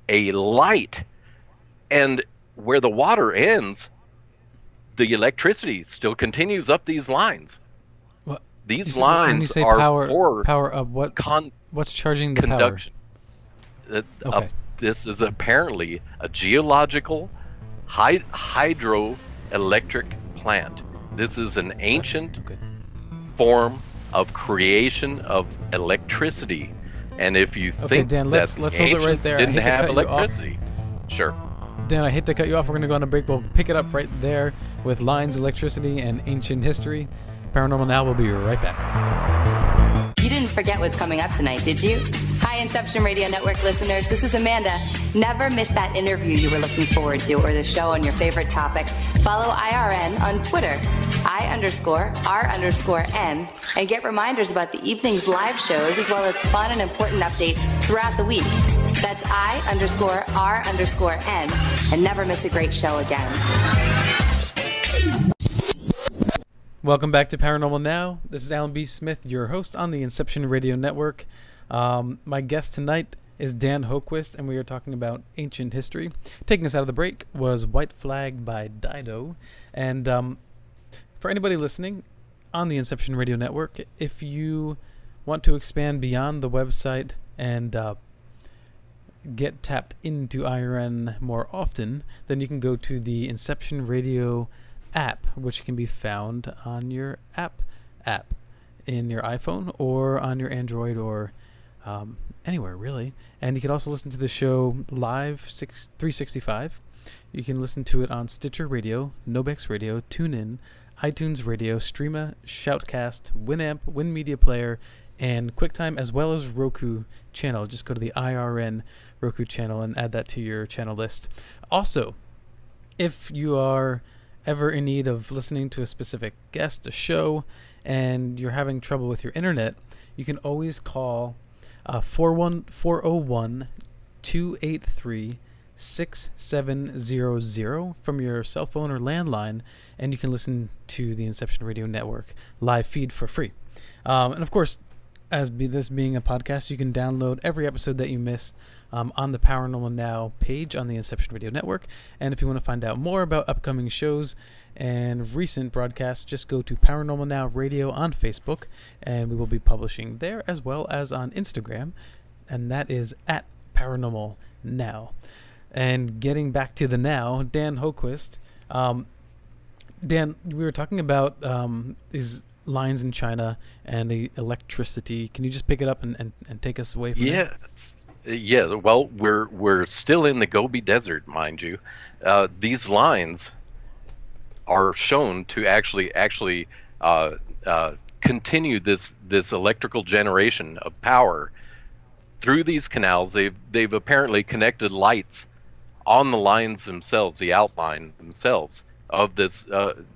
a light, and where the water ends, the electricity still continues up these lines. What? These So when you lines say are power, for power of what? What's charging the conduction. Okay. This is apparently a geological hydroelectric plant. This is an ancient form of creation of electricity. And if you think Dan, let's that hold it right ancients there. didn't have electricity, sure. Dan, I hate to cut you off. We're going to go on a break. We'll pick it up right there with lines, electricity, and ancient history. Paranormal Now. We'll be right back. You didn't forget what's coming up tonight, did you? Hi, Inception Radio Network listeners. This is Amanda. Never miss that interview you were looking forward to or the show on your favorite topic. Follow IRN on Twitter, I_R_N, and get reminders about the evening's live shows as well as fun and important updates throughout the week. That's I_R_N, and never miss a great show again. Welcome back to Paranormal Now. This is Alan B. Smith, your host on the Inception Radio Network. My guest tonight is Dan Hoquist, and we are talking about ancient history. Taking us out of the break was White Flag by Dido. And for anybody listening on the Inception Radio Network, if you want to expand beyond the website and get tapped into IRN more often, then you can go to the Inception Radio app, which can be found on your app in your iPhone or on your Android or anywhere really. And you can also listen to the show live 365. You can listen to it on Stitcher Radio, Nobex Radio, TuneIn, iTunes Radio, Streama, Shoutcast, Winamp, Win Media Player, and QuickTime, as well as Roku channel. Just go to the IRN Roku channel and add that to your channel list. Also, if you are ever in need of listening to a specific guest, a show, and you're having trouble with your internet, you can always call 401-483-6700 from your cell phone or landline, and you can listen to the Inception Radio Network live feed for free. And of course, this being a podcast, you can download every episode that you missed on the Paranormal Now page on the Inception Radio Network. And if you want to find out more about upcoming shows and recent broadcasts, just go to Paranormal Now Radio on Facebook, and we will be publishing there as well as on Instagram, and that is at Paranormal Now. And getting back to the now, Dan Hoquist. Dan, we were talking about these lines in China and the electricity. Can you just pick it up and take us away from there? Yes. Yeah, well, we're still in the Gobi Desert, mind you. These lines are shown to actually continue this electrical generation of power through these canals. They've apparently connected lights on the lines themselves, the outline themselves of this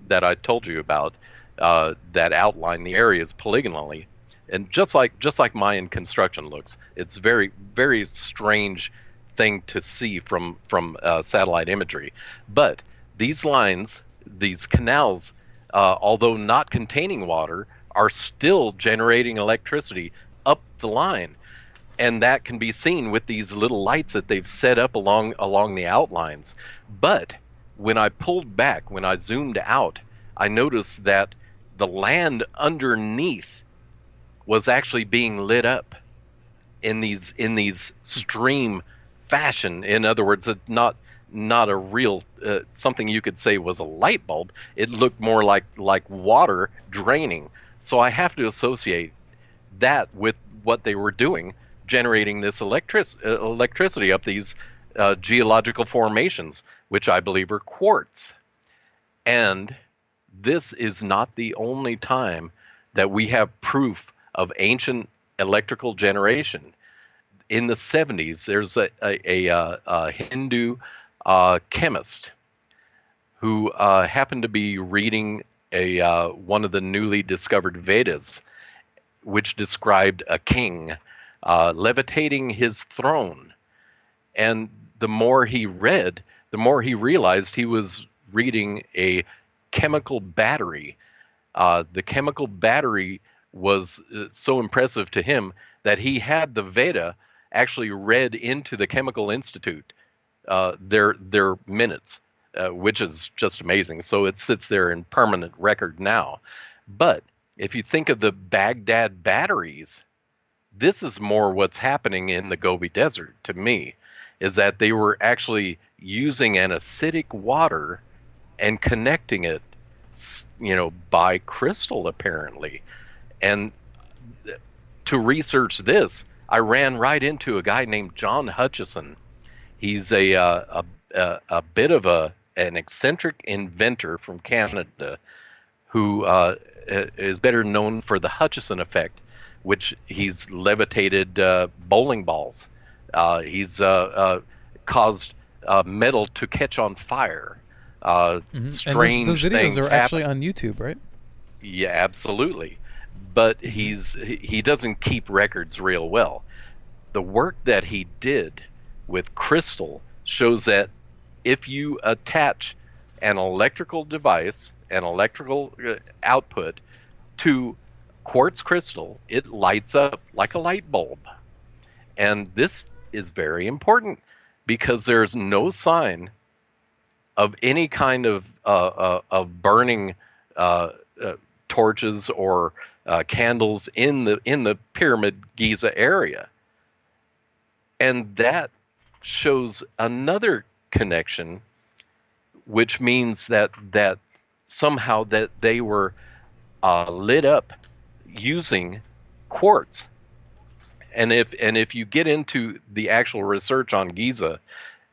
that I told you about, that outline the areas polygonally. And just like Mayan construction looks, it's very, very strange thing to see from satellite imagery. But these lines, these canals, although not containing water, are still generating electricity up the line, and that can be seen with these little lights that they've set up along the outlines. But when I pulled back, when I zoomed out, I noticed that the land underneath was actually being lit up in these stream fashion. In other words, it's not a real something you could say was a light bulb. It looked more like water draining. So I have to associate that with what they were doing, generating this electricity up these geological formations, which I believe are quartz. And this is not the only time that we have proof of ancient electrical generation. In the 70s, there's a Hindu chemist who happened to be reading one of the newly discovered Vedas, which described a king levitating his throne. And the more he read, the more he realized he was reading a chemical battery. The chemical battery was so impressive to him that he had the Veda actually read into the Chemical Institute, their minutes, which is just amazing. So it sits there in permanent record now. But if you think of the Baghdad batteries, this is more what's happening in the Gobi Desert to me, is that they were actually using an acidic water and connecting it, by crystal apparently. And to research this, I ran right into a guy named John Hutchison. He's a bit of an eccentric inventor from Canada who is better known for the Hutchison effect, which he's levitated bowling balls. He's caused metal to catch on fire. Strange those videos things are actually on YouTube, right? Yeah, absolutely. But he doesn't keep records real well. The work that he did with crystal shows that if you attach an electrical device, an electrical output to quartz crystal, it lights up like a light bulb. And this is very important because there's no sign of any kind of burning torches or candles in the Pyramid Giza area. And that shows another connection, which means that somehow that they were lit up using quartz. And if you get into the actual research on Giza,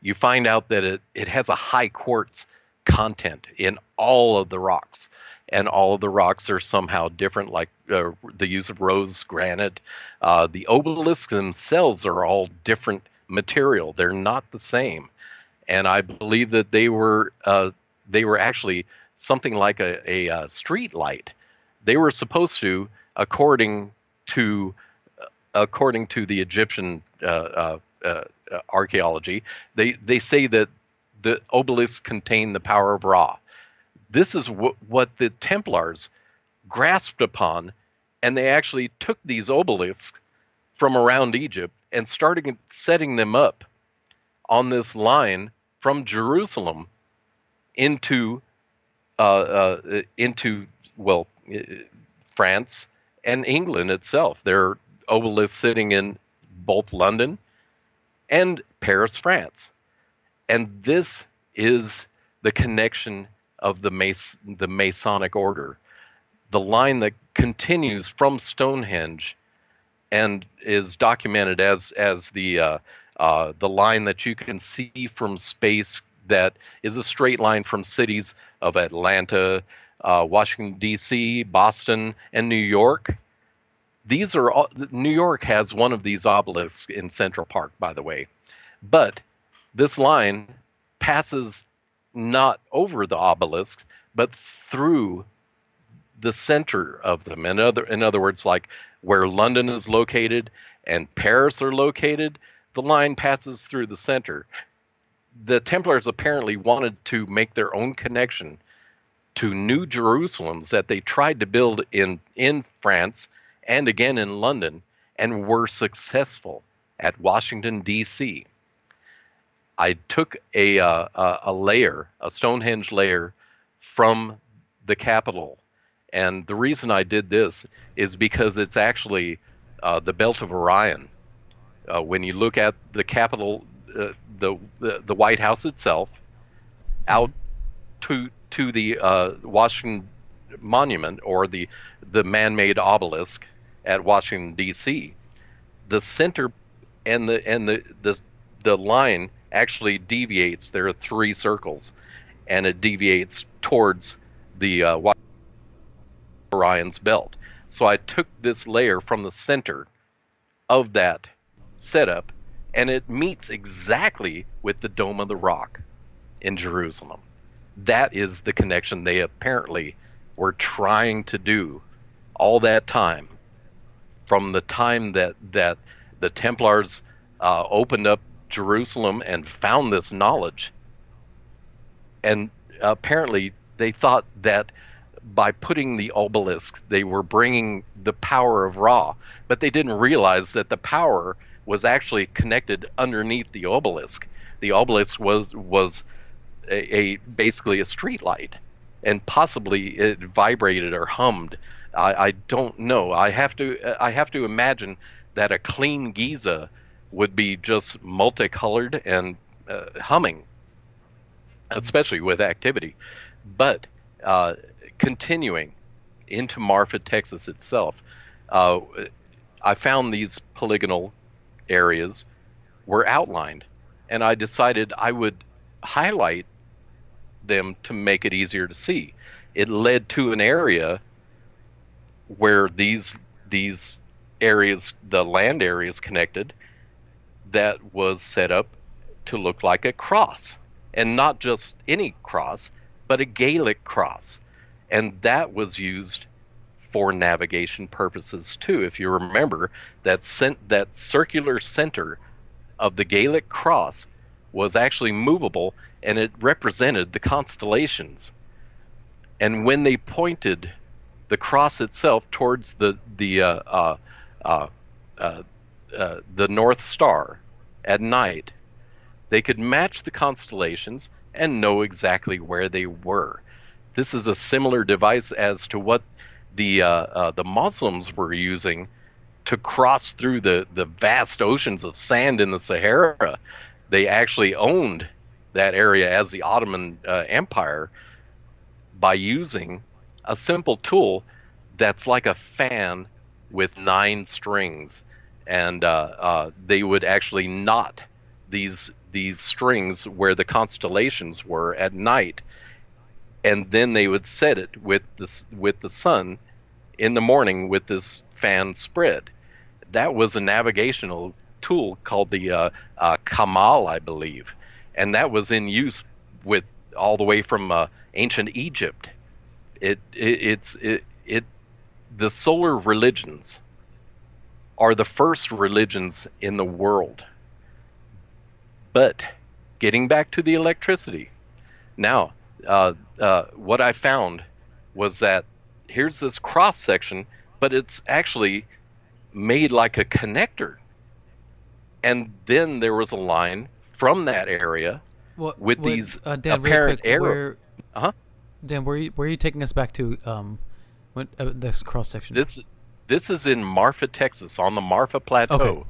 you find out that it has a high quartz content in all of the rocks. And all of the rocks are somehow different, like the use of rose granite. The obelisks themselves are all different material. They're not the same. And I believe that they were actually something like a street light. They were supposed to, according to the Egyptian archaeology, they say that the obelisks contain the power of Ra. This is what the Templars grasped upon, and they actually took these obelisks from around Egypt and started setting them up on this line from Jerusalem into France and England itself. There are obelisks sitting in both London and Paris, France. And this is the connection of the Masonic order, the line that continues from Stonehenge and is documented as the line that you can see from space, that is a straight line from cities of Atlanta, Washington, D.C., Boston, and New York. These are all, New York has one of these obelisks in Central Park, by the way. But this line passes not over the obelisk, but through the center of them. In other words, like where London is located and Paris are located, the line passes through the center. The Templars apparently wanted to make their own connection to New Jerusalems that they tried to build in France and again in London, and were successful at Washington, D.C. I took a Stonehenge layer from the Capitol, and the reason I did this is because it's actually the Belt of Orion. When you look at the Capitol the White House itself, out to the Washington Monument, or the man-made obelisk at Washington D.C. The center and the line actually deviates. There are 3 circles, and it deviates towards the Orion's belt. So I took this layer from the center of that setup, and it meets exactly with the Dome of the Rock in Jerusalem. That is the connection they apparently were trying to do all that time, from the time that the Templars opened up Jerusalem and found this knowledge. And apparently they thought that by putting the obelisk, they were bringing the power of Ra, but they didn't realize that the power was actually connected underneath the obelisk. The obelisk was basically a street light, and possibly it vibrated or hummed. I don't know. I have to imagine that a clean Giza would be just multicolored and humming, especially with activity. But continuing into Marfa, Texas itself, I found these polygonal areas were outlined, and I decided I would highlight them to make it easier to see. It led to an area where these areas, the land areas connected, that was set up to look like a cross, and not just any cross, but a Gaelic cross. And that was used for navigation purposes too. If you remember, that circular center of the Gaelic cross was actually movable, and it represented the constellations. And when they pointed the cross itself towards the North Star at night, they could match the constellations and know exactly where they were. This is a similar device as to what the Muslims were using to cross through the vast oceans of sand in the Sahara. They actually owned that area as the Ottoman Empire by using a simple tool that's like a fan with 9 strings, and they would actually knot these strings where the constellations were at night, and then they would set it with the sun in the morning with this fan spread. That was a navigational tool called the Kamal, I believe, and that was in use with all the way from ancient Egypt. The solar religions are the first religions in the world. But getting back to the electricity, now what I found was that here's this cross section, but it's actually made like a connector. And then there was a line from that area with these Dan, apparent arrows. Dan, where are you taking us back to this cross section? This is in Marfa, Texas, on the Marfa Plateau. Okay.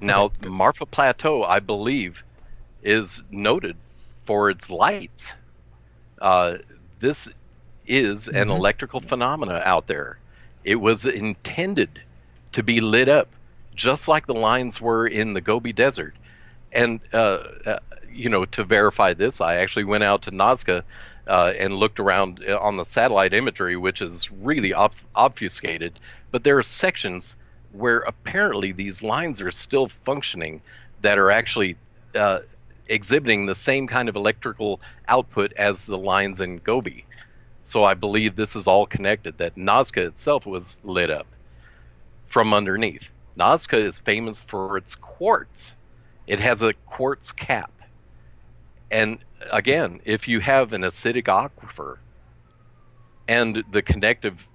Now, the Marfa Plateau, I believe, is noted for its lights. This is an electrical phenomena out there. It was intended to be lit up, just like the lines were in the Gobi Desert. And, to verify this, I actually went out to Nazca and looked around on the satellite imagery, which is really obfuscated. But there are sections where apparently these lines are still functioning that are actually exhibiting the same kind of electrical output as the lines in Gobi. So I believe this is all connected, that Nazca itself was lit up from underneath. Nazca is famous for its quartz. It has a quartz cap. And again, if you have an acidic aquifer and the connective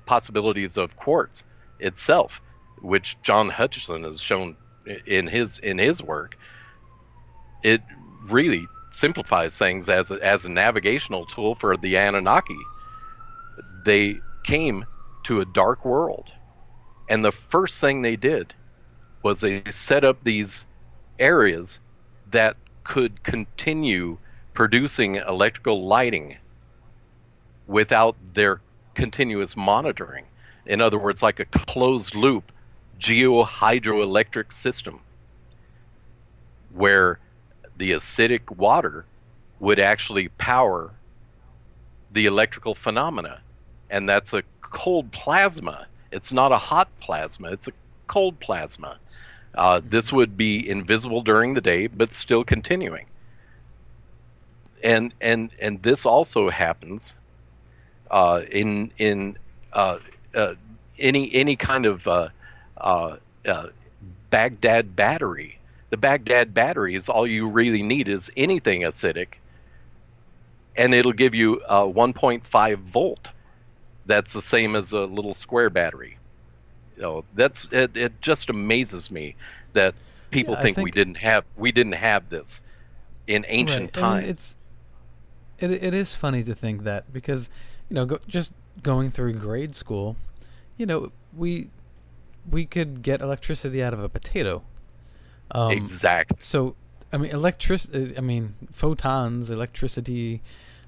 possibilities of quartz itself, which John Hutchison has shown in his work, it really simplifies things as a navigational tool for the Anunnaki. They came to a dark world, and the first thing they did was they set up these areas that could continue producing electrical lighting without their continuous monitoring. In other words, like a closed loop geohydroelectric system where the acidic water would actually power the electrical phenomena. And that's a cold plasma. It's not a hot plasma, it's a cold plasma. This would be invisible during the day, but still continuing. And this also happens in any kind of Baghdad battery. The Baghdad battery is all you really need is anything acidic, and it'll give you 1.5 volt. That's the same as a little square battery. It just amazes me that people think we didn't have this in ancient times. I mean, it is funny to think that, because just going through grade school, we could get electricity out of a potato. Exactly. So I mean, photons, electricity,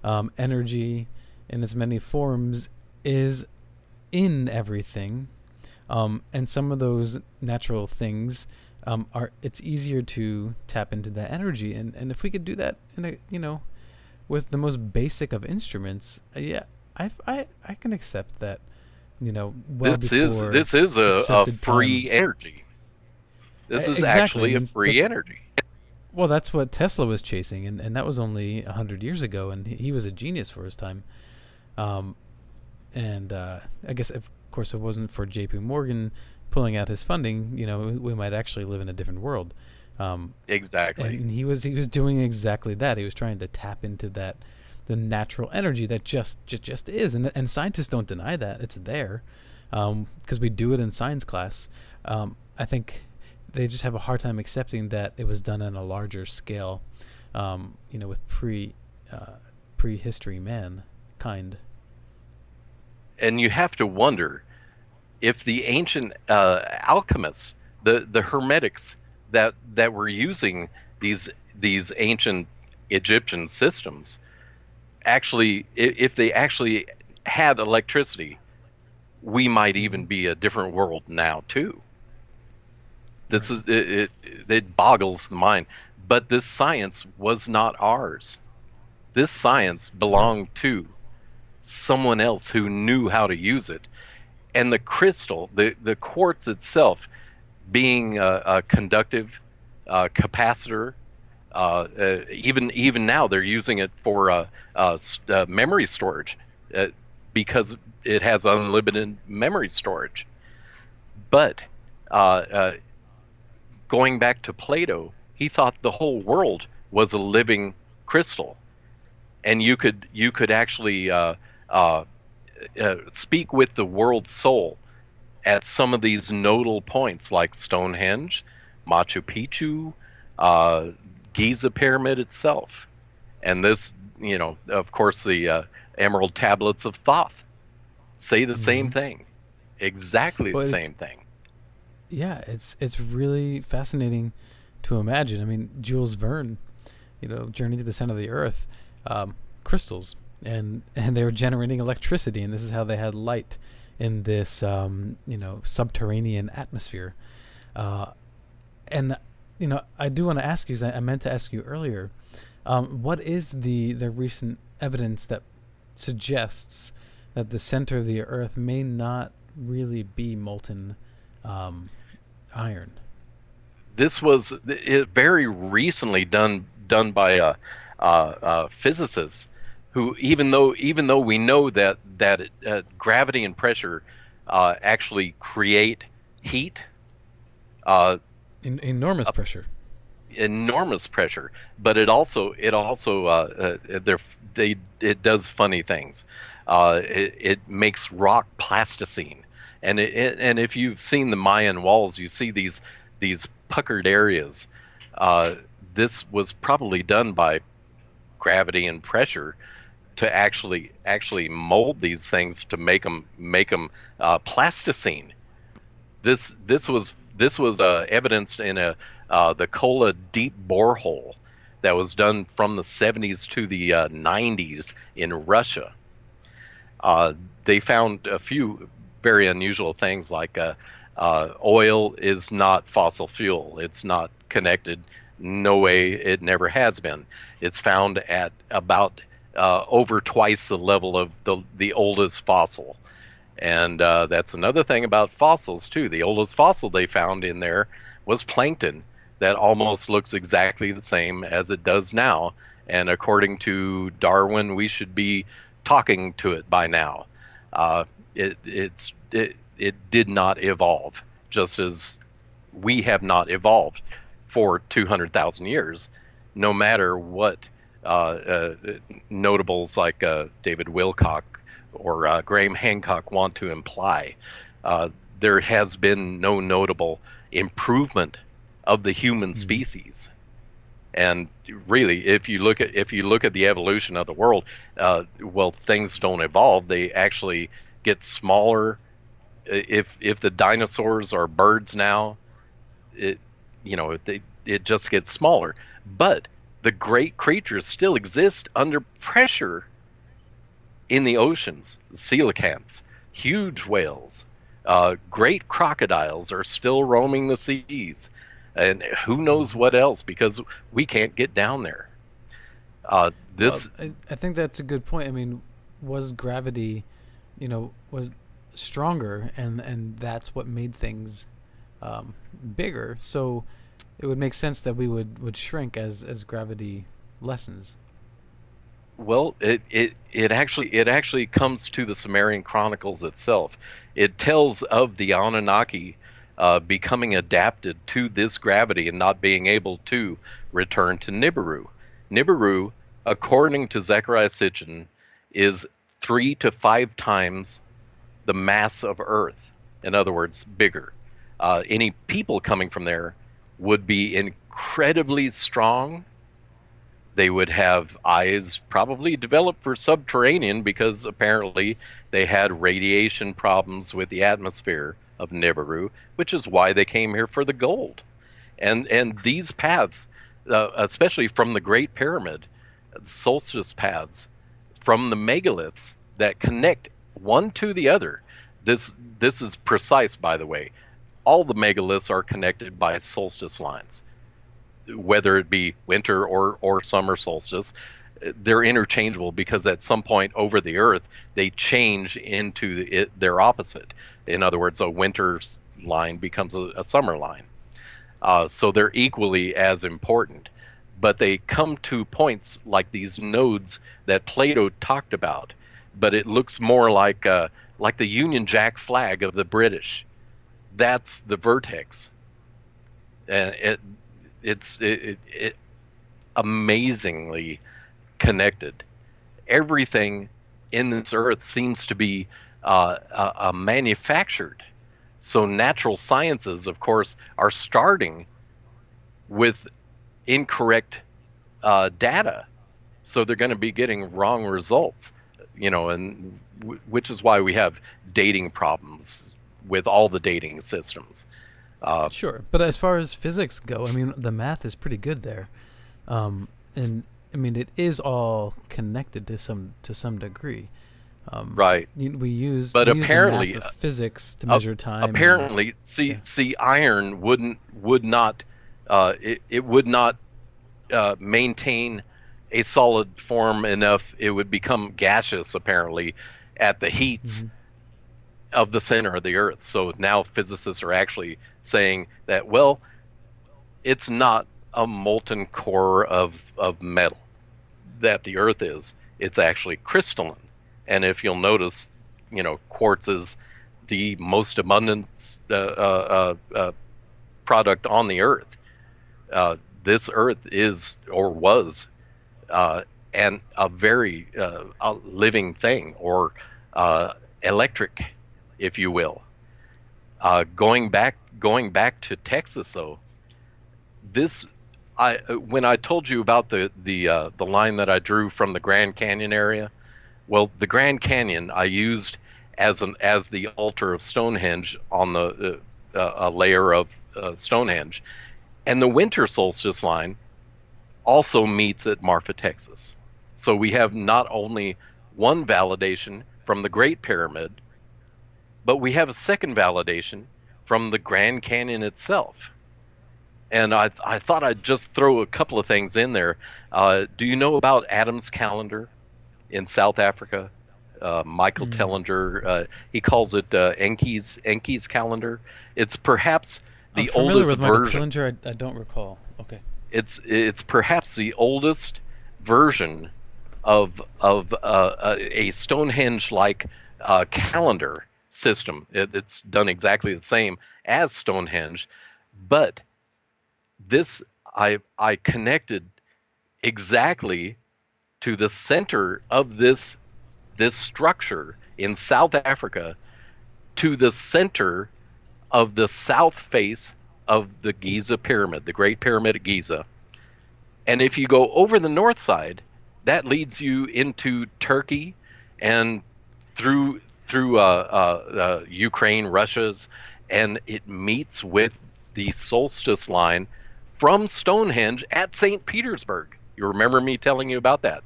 energy in its many forms is in everything. And some of those natural things it's easier to tap into that energy, and if we could do that with the most basic of instruments, I can accept that. This is a free energy. This is actually a free energy. Well, that's what Tesla was chasing, and that was only 100 years ago, and he was a genius for his time. And I guess, of course, if it wasn't for J.P. Morgan pulling out his funding, we might actually live in a different world. Exactly. And he was doing exactly that. He was trying to tap into the natural energy that just is, and scientists don't deny that it's there, because we do it in science class. I think they just have a hard time accepting that it was done on a larger scale, with prehistory mankind. And you have to wonder if the ancient alchemists, the Hermetics that were using these ancient Egyptian systems, actually, if they actually had electricity, we might even be a different world now too. This is it boggles the mind. But this science was not ours. This science belonged to someone else who knew how to use it. And the crystal, the quartz itself, being a conductive capacitor, even now they're using it for memory storage, because it has unlimited memory storage. But going back to Plato, he thought the whole world was a living crystal, and you could actually speak with the world's soul at some of these nodal points like Stonehendge, Machu Picchu, Giza Pyramid itself, and this, of course, the Emerald Tablets of Thoth say the same thing, exactly the same thing. Yeah, it's really fascinating to imagine. I mean, Jules Verne, Journey to the Center of the Earth, crystals, and they were generating electricity, and this is how they had light in this subterranean atmosphere. And I do want to ask you, 'cause I meant to ask you earlier, what is the recent evidence that suggests that the center of the Earth may not really be molten iron? This was very recently done by physicists who, even though we know that gravity and pressure actually create heat, enormous pressure, but it does funny things. It makes rock plasticine. And if you've seen the Mayan walls, you see these puckered areas. This was probably done by gravity and pressure to actually mold these things to make them plasticine. This was evidenced in a the Kola deep borehole that was done from the 70s to the 90s in Russia. They found a few very unusual things, like oil is not fossil fuel. It's not connected. No way, it never has been. It's found at about over twice the level of the oldest fossil. And that's another thing about fossils, too. The oldest fossil they found in there was plankton that almost looks exactly the same as it does now. And according to Darwin, we should be talking to it by now. It did not evolve, just as we have not evolved for 200,000 years, no matter what notables like David Wilcock or Graham Hancock want to imply. There has been no notable improvement of the human species. And really, if you look at the evolution of the world, well, things don't evolve; they actually get smaller. If the dinosaurs are birds now, it just gets smaller. But the great creatures still exist under pressure in the oceans. Coelacanths, huge whales, great crocodiles are still roaming the seas. And who knows what else, because we can't get down there. I think that's a good point. I mean, was gravity, was stronger, and that's what made things bigger. So it would make sense that we would shrink as gravity lessens. Well, it actually comes to the Sumerian Chronicles itself. It tells of the Anunnaki becoming adapted to this gravity and not being able to return to Nibiru. Nibiru, according to Zecharia Sitchin, is 3 to 5 times the mass of Earth. In other words, bigger. Any people coming from there would be incredibly strong. They would have eyes probably developed for subterranean, because apparently they had radiation problems with the atmosphere of Nibiru, which is why they came here for the gold. And these paths, especially from the Great Pyramid, solstice paths, from the megaliths that connect one to the other. This is precise, by the way. All the megaliths are connected by solstice lines, whether it be winter or summer solstice. They're interchangeable, because at some point over the Earth they change into their opposite. In other words, a winter line becomes a summer line. So they're equally as important, but they come to points like these nodes that Plato talked about. But it looks more like the Union Jack flag of the British. That's the vertex. It's amazingly connected. Everything in this Earth seems to be manufactured. So natural sciences, of course, are starting with incorrect data. So they're going to be getting wrong results, and which is why we have dating problems with all the dating systems. Sure, but as far as physics go, I mean, the math is pretty good there, and I mean, it is all connected to some degree. Right. We use apparently the math of physics to measure time. Apparently, iron would not maintain a solid form enough. It would become gaseous, apparently, at the heats of the center of the Earth. So now physicists are actually saying that, well, it's not a molten core of metal that the Earth is. It's actually crystalline. And if you'll notice, quartz is the most abundant product on the Earth. This Earth is, or was, and a very living thing, or electric, if you will. Going back to Texas, though, when I told you about the line that I drew from the Grand Canyon area, well, the Grand Canyon I used as the altar of Stonehenge on a layer of Stonehenge, And the winter solstice line also meets at Marfa, Texas. So we have not only one validation from the Great Pyramid, but we have a second validation from the Grand Canyon itself. And I thought I'd just throw a couple of things in there. Do you know about Adam's calendar in South Africa? Michael Tellinger, he calls it Enki's calendar. It's perhaps the I'm familiar oldest with Michael version. Tellinger. I don't recall. Okay. It's perhaps the oldest version of a Stonehenge-like calendar system. It's done exactly the same as Stonehenge, but this I connected exactly to the center of this structure in South Africa, to the center of the south face of the Giza pyramid, the Great Pyramid of Giza. And if you go over the north side, that leads you into Turkey and through Ukraine, Russia's, and it meets with the solstice line from Stonehenge at St. Petersburg. You remember me telling you about that?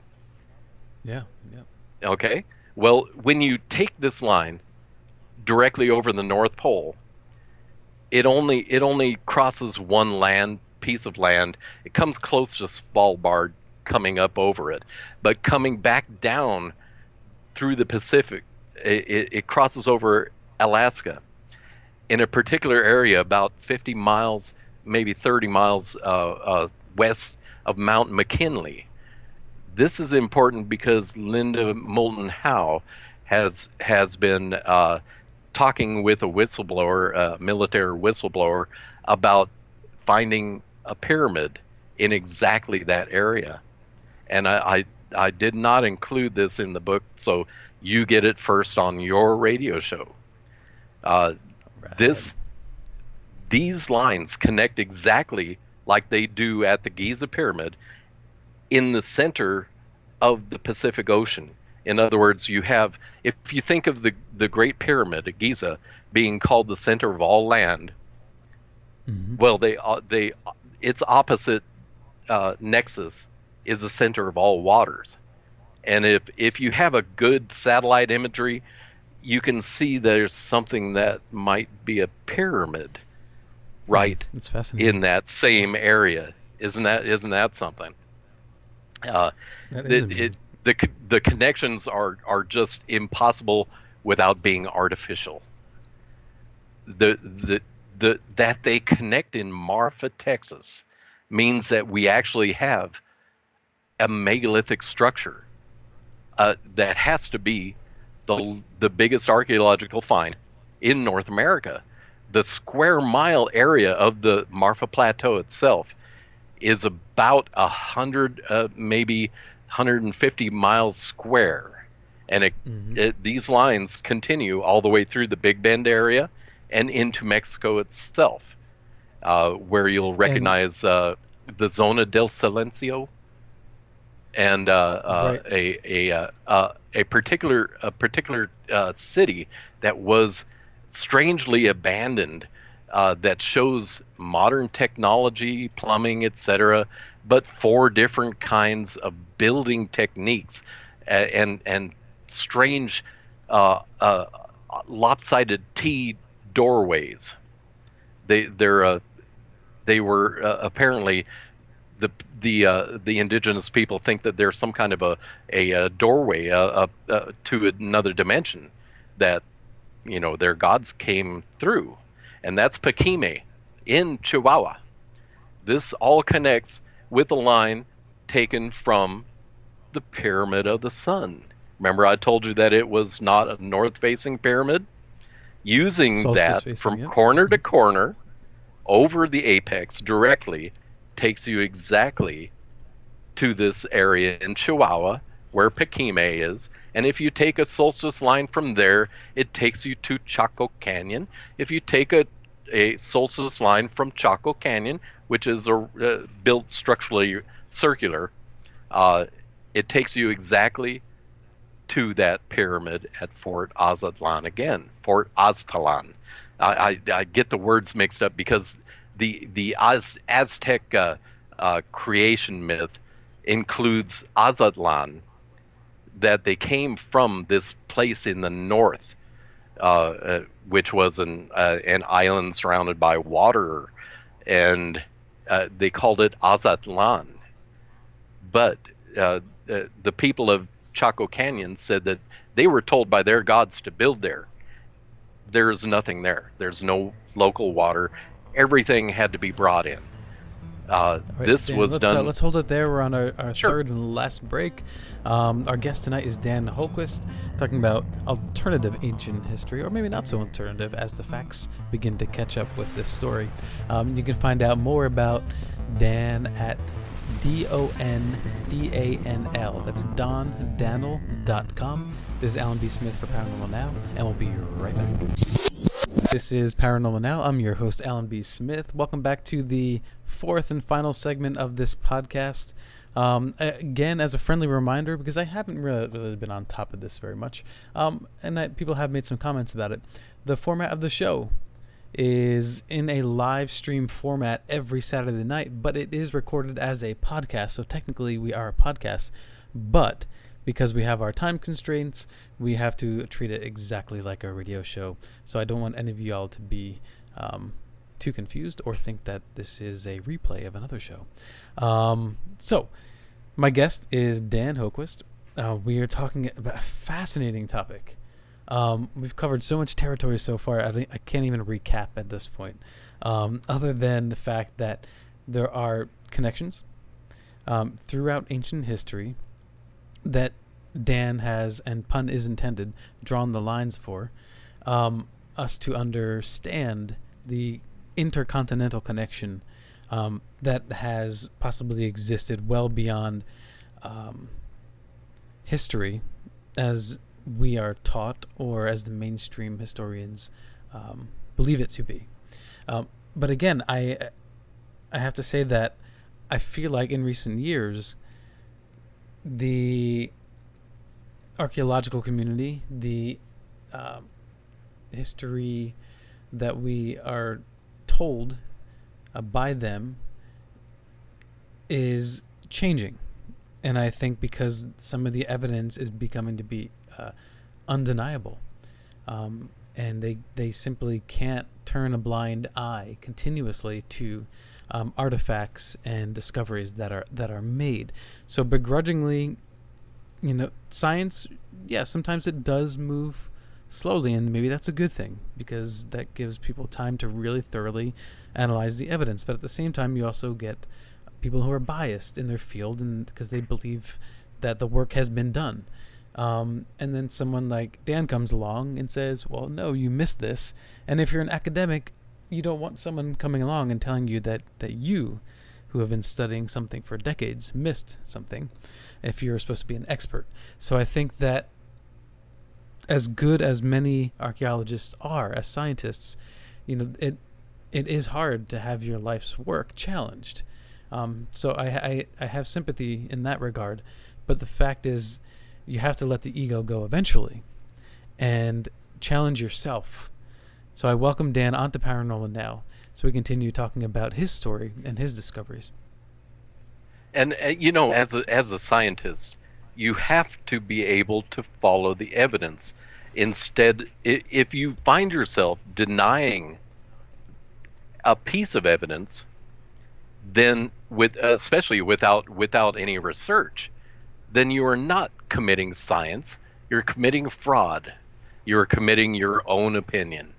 Yeah. Okay. Well, when you take this line directly over the North Pole, it only crosses one piece of land. It comes close to Svalbard coming up over it, but coming back down through the Pacific, it crosses over Alaska in a particular area about 50 miles, maybe 30 miles west of Mount McKinley. This is important because Linda Moulton Howe has been talking with a whistleblower, a military whistleblower, about finding a pyramid in exactly that area. And I did not include this in the book, so you get it first on your radio show. Right. These lines connect exactly like they do at the Giza Pyramid in the center of the Pacific Ocean. In other words, you have, if you think of the Great Pyramid at Giza being called the center of all land, well, its opposite nexus is the center of all waters. And if you have a good satellite imagery, you can see there's something that might be a pyramid right It's fascinating. in that same area. Isn't that something? That is amazing. The connections are just impossible without being artificial. That they connect in Marfa, Texas, means that we actually have a megalithic structure that has to be the biggest archaeological find in North America. The square mile area of the Marfa Plateau itself is about 100, maybe 150 miles square, and these lines continue all the way through the Big Bend area and into Mexico itself, where you'll recognize the Zona del Silencio and Right. a particular city that was strangely abandoned, that shows modern technology, plumbing, etc., but 4 different kinds of building techniques and strange lopsided T doorways. They were apparently the indigenous people think that there's some kind of a doorway to another dimension that their gods came through, and that's Paquime in Chihuahua. This all connects with a line taken from the Pyramid of the Sun. Remember, I told you that it was not a north-facing pyramid? Using Solstice that facing, from yep. corner to corner over the apex directly takes you exactly to this area in Chihuahua where Paquime is. And if you take a solstice line from there, it takes you to Chaco Canyon. If you take a solstice line from Chaco Canyon, which is built structurally circular, it takes you exactly to that pyramid at Fort Aztlan again. Fort Aztlan. I get the words mixed up because the Aztec creation myth includes Azatlan, that they came from this place in the north, which was an island surrounded by water, and they called it Azatlan. But the people of Chaco Canyon said that they were told by their gods to build there. There's nothing there. There's no local water. Everything had to be brought in. Right, this Dan, was done. Let's hold it there. We're on our Sure. third and last break. Our guest tonight is Dan Hoquist, talking about alternative ancient history, or maybe not so alternative, as the facts begin to catch up with this story. You can find out more about Dan at DONDANL. That's DonDanel.com. This is Alan B. Smith for Paranormal Now, and we'll be right back. This is Paranormal Now. I'm your host, Alan B. Smith. Welcome back to the fourth and final segment of this podcast. Again, as a friendly reminder, because I haven't really been on top of this very much, and people have made some comments about it. The format of the show is in a live stream format every Saturday night, but it is recorded as a podcast, so technically we are a podcast, but because we have our time constraints, we have to treat it exactly like a radio show. So I don't want any of y'all to be too confused or think that this is a replay of another show. So my guest is Dan Hoquist. We are talking about a fascinating topic. We've covered so much territory so far, I can't even recap at this point, other than the fact that there are connections throughout ancient history that Dan has, and pun is intended, drawn the lines for us to understand the intercontinental connection that has possibly existed well beyond history as we are taught, or as the mainstream historians believe it to be. But again, I have to say that I feel like in recent years, the archaeological community, the history that we are told by them is changing. And I think because some of the evidence is becoming to be undeniable, and they simply can't turn a blind eye continuously to artifacts and discoveries that are made. So begrudgingly, science, yeah, sometimes it does move slowly, and maybe that's a good thing, because that gives people time to really thoroughly analyze the evidence. But at the same time, you also get people who are biased in their field, and because they believe that the work has been done. And then someone like Dan comes along and says, well, no, you missed this. And if you're an academic, you don't want someone coming along and telling you that you, who have been studying something for decades, missed something, if you're supposed to be an expert. So I think that as good as many archaeologists are as scientists, it is hard to have your life's work challenged. So I have sympathy in that regard. But the fact is, you have to let the ego go eventually and challenge yourself. So I welcome Dan onto Paranormal Now, so we continue talking about his story and his discoveries. And as a scientist, you have to be able to follow the evidence. Instead, if you find yourself denying a piece of evidence, then especially without any research, then you are not committing science. You're committing fraud. You're committing your own opinion.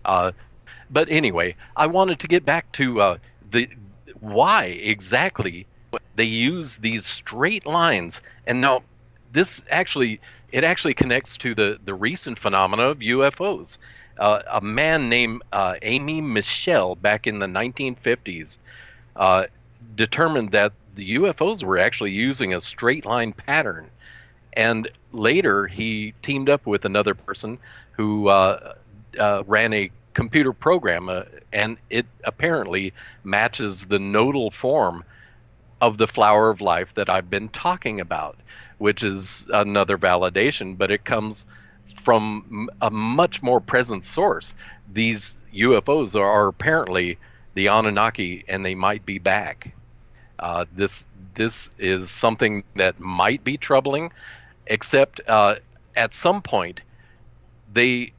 But anyway, I wanted to get back to the why exactly they use these straight lines. And now this actually connects to the recent phenomena of UFOs. A man named Amy Michel back in the 1950s determined that the UFOs were actually using a straight line pattern. And later he teamed up with another person who ran a computer program, and it apparently matches the nodal form of the flower of life that I've been talking about, which is another validation, but it comes from a much more present source. These UFOs are apparently the Anunnaki, and they might be back. This is something that might be troubling, except at some point they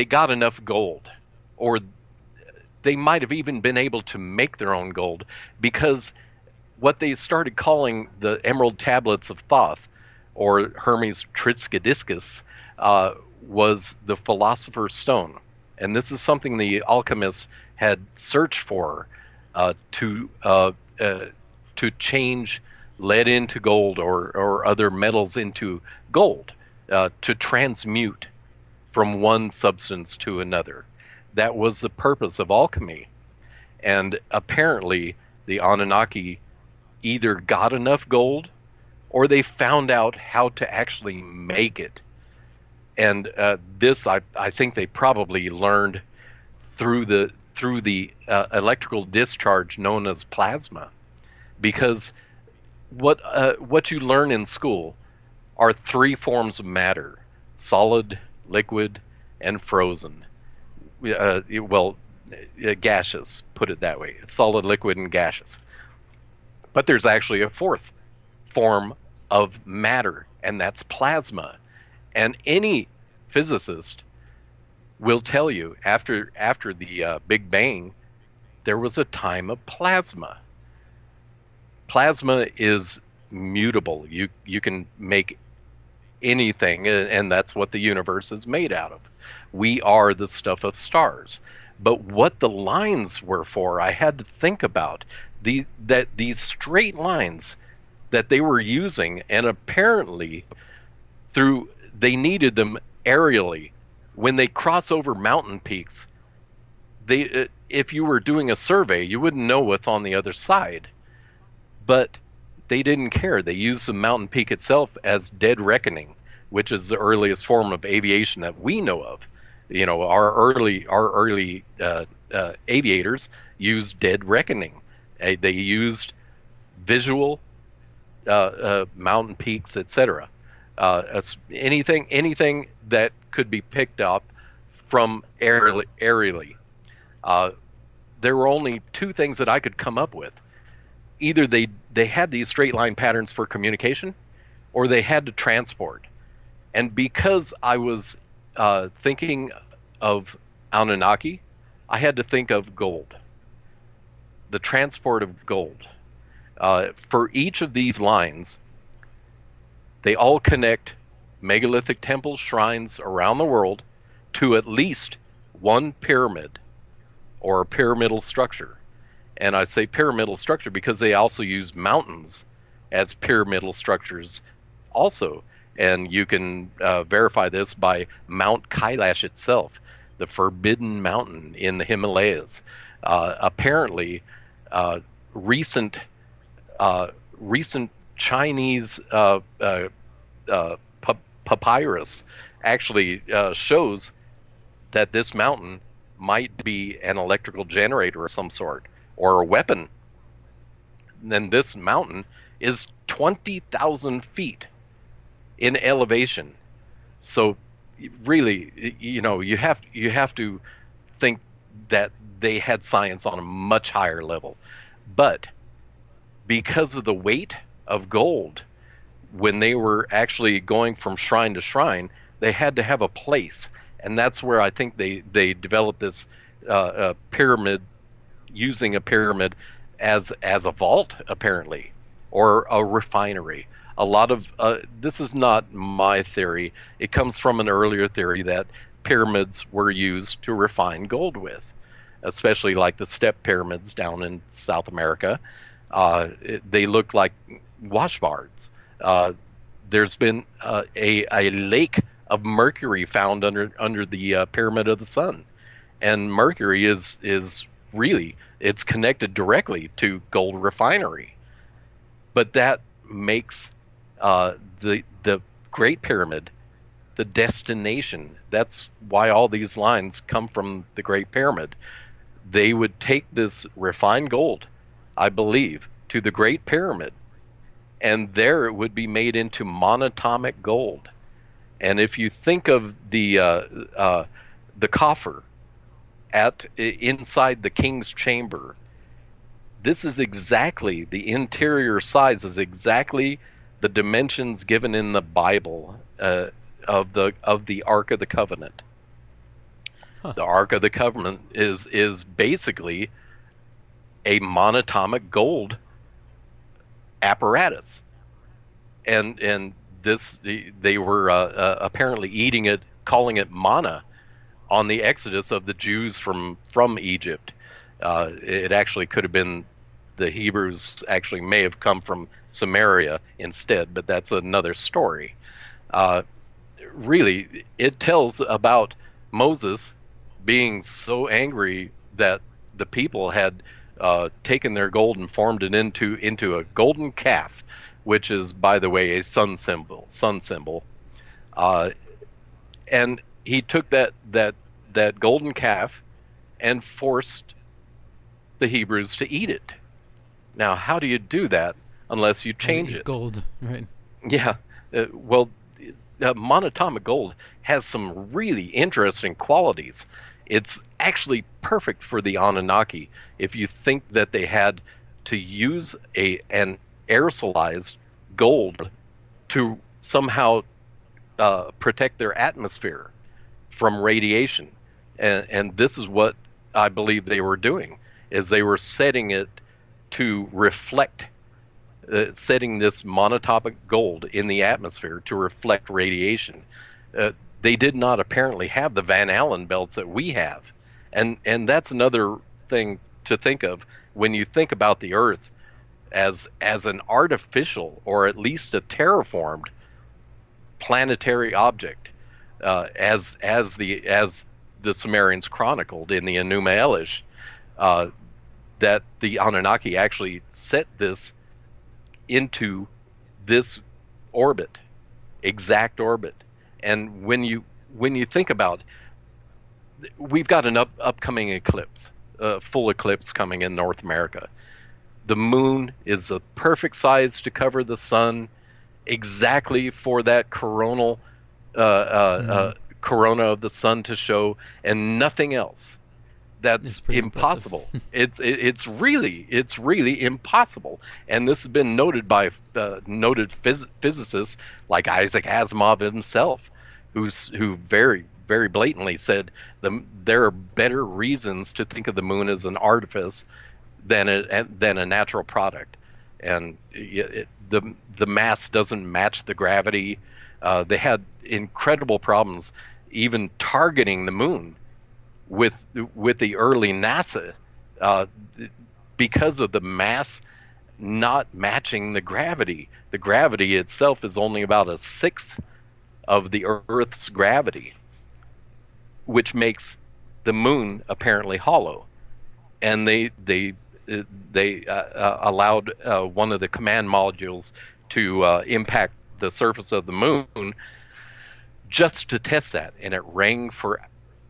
got enough gold, or they might have even been able to make their own gold, because what they started calling the Emerald Tablets of Thoth, or Hermes Trismegistus, was the Philosopher's Stone. And this is something the alchemists had searched for to change lead into gold, or other metals into gold, to transmute from one substance to another. That was the purpose of alchemy. And apparently the Anunnaki either got enough gold, or they found out how to actually make it. And this, I think they probably learned through the electrical discharge known as plasma, because what you learn in school are three forms of matter: solid, liquid, and frozen. Gaseous, put it that way. It's solid, liquid, and gaseous. But there's actually a fourth form of matter, and that's plasma. And any physicist will tell you after the Big Bang, there was a time of plasma. Plasma is mutable. You can make anything, and that's what the universe is made out of. We are the stuff of stars. But what the lines were for, I had to think about. That these straight lines that they were using, and apparently they needed them aerially. When they cross over mountain peaks, if you were doing a survey, you wouldn't know what's on the other side. But they didn't care. They used the mountain peak itself as dead reckoning, which is the earliest form of aviation that we know of. Our early aviators used dead reckoning. They used visual mountain peaks, etc. Anything that could be picked up from aerially. There were only two things that I could come up with. Either they had these straight line patterns for communication, or they had to transport. And because I was thinking of Anunnaki, I had to think of gold. The transport of gold. For each of these lines, they all connect megalithic temples, shrines around the world to at least one pyramid, or a pyramidal structure. And I say pyramidal structure because they also use mountains as pyramidal structures also. And you can verify this by Mount Kailash itself, the forbidden mountain in the Himalayas. Apparently, recent Chinese papyrus actually shows that this mountain might be an electrical generator of some sort, or a weapon. And then this mountain is 20,000 feet in elevation. So really, you have to think that they had science on a much higher level. But because of the weight of gold, when they were actually going from shrine to shrine, they had to have a place. And that's where I think they developed this pyramid, using a pyramid as a vault, apparently, or a refinery. A lot of this is not my theory. It comes from an earlier theory that pyramids were used to refine gold with, especially like the step pyramids down in South America. They look like wash bars. There's been a lake of mercury found under the Pyramid of the Sun, and mercury is really, it's connected directly to gold refinery. But that makes the Great Pyramid the destination. That's why all these lines come from the Great Pyramid. They would take this refined gold, I believe, to the Great Pyramid, and there it would be made into monatomic gold. And if you think of the coffer inside the king's chamber. This is exactly, the interior size is exactly the dimensions given in the Bible of the Ark of the Covenant. Huh. The Ark of the Covenant is basically a monatomic gold apparatus, and this, they were apparently eating it, calling it manna, on the exodus of the Jews from Egypt. It actually could have been, the Hebrews actually may have come from Samaria instead, but that's another story. Really, it tells about Moses being so angry that the people had taken their gold and formed it into a golden calf, which is, by the way, a sun symbol. And he took that golden calf and forced the Hebrews to eat it. Now, how do you do that unless you change it? Gold, right? Yeah. Monatomic gold has some really interesting qualities. It's actually perfect for the Anunnaki. If you think that they had to use an aerosolized gold to somehow protect their atmosphere from radiation, and this is what I believe they were doing, is they were setting it to reflect, setting this monatomic gold in the atmosphere to reflect radiation. They did not apparently have the Van Allen belts that we have, and that's another thing to think of when you think about the Earth as an artificial, or at least a terraformed planetary object, as the Sumerians chronicled in the Enuma Elish, that the Anunnaki actually set this into this orbit, exact orbit. And when you think about, we've got an upcoming eclipse, full eclipse coming in North America. The moon is a perfect size to cover the sun, exactly for that coronal corona of the sun to show, and nothing else. That's impossible. It's really impossible. And this has been noted by noted physicists like Isaac Asimov himself, who very, very blatantly said there are better reasons to think of the moon as an artifice than a natural product. And the mass doesn't match the gravity. They had incredible problems even targeting the moon with the early NASA, because of the mass not matching the gravity. The gravity itself is only about a sixth of the Earth's gravity, which makes the moon apparently hollow. And they allowed one of the command modules to impact the surface of the moon just to test that, and it rang for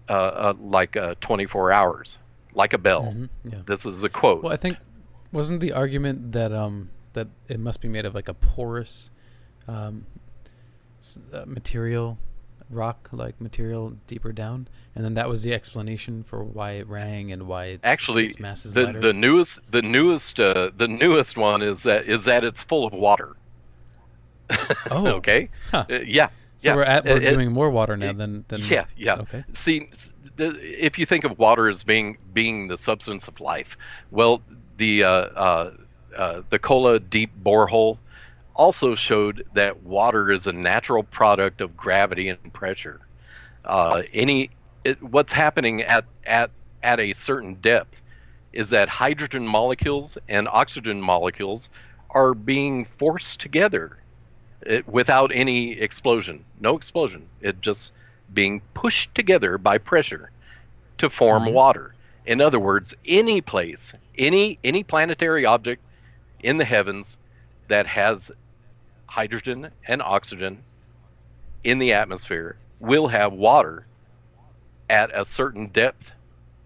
24 hours, like a bell. Mm-hmm, yeah. This is a quote. Well, I think, wasn't the argument that that it must be made of like a porous material, rock-like material deeper down, and then that was the explanation for why it rang and why its mass is lighter? the newest one is that it's full of water. Oh, okay. Huh. Yeah. So yeah. we're doing more water now than yeah. Okay. See, if you think of water as being the substance of life, well, the Kola deep borehole also showed that water is a natural product of gravity and pressure. What's happening at a certain depth is that hydrogen molecules and oxygen molecules are being forced together. Without any explosion, no explosion. It just being pushed together by pressure to form water. In other words, any place, any planetary object in the heavens that has hydrogen and oxygen in the atmosphere will have water at a certain depth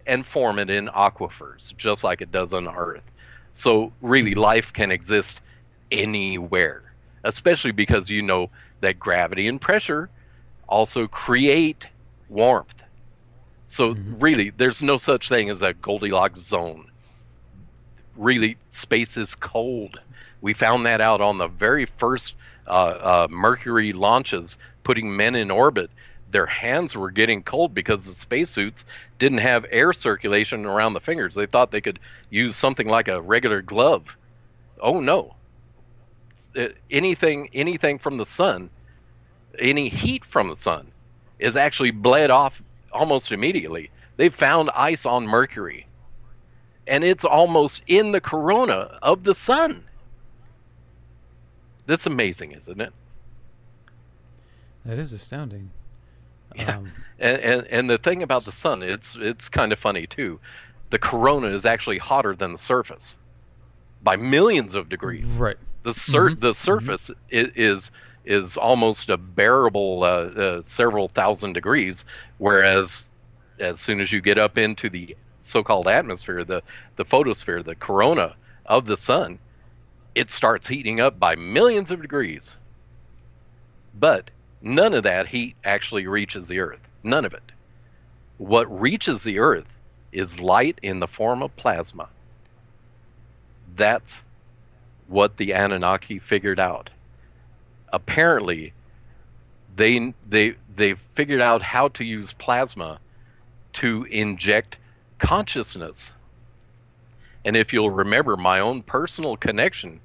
and form it in aquifers, just like it does on Earth. So really, life can exist anywhere. Especially because you know that gravity and pressure also create warmth. So really, there's no such thing as a Goldilocks zone. Really, space is cold. We found that out on the very first Mercury launches, putting men in orbit. Their hands were getting cold because the spacesuits didn't have air circulation around the fingers. They thought they could use something like a regular glove. Oh no. Anything from the sun, any heat from the sun, is actually bled off almost immediately. They found ice on Mercury, and it's almost in the corona of the sun. That's amazing, isn't it? That is astounding. Yeah. And the thing about the sun, it's kind of funny too. The corona is actually hotter than the surface by millions of degrees. Right. The surface is almost a bearable several thousand degrees, whereas as soon as you get up into the so-called atmosphere, the photosphere, the corona of the sun, it starts heating up by millions of degrees. But none of that heat actually reaches the Earth. None of it. What reaches the Earth is light in the form of plasma. That's what the Anunnaki figured out. Apparently, they figured out how to use plasma to inject consciousness. And if you'll remember, my own personal connection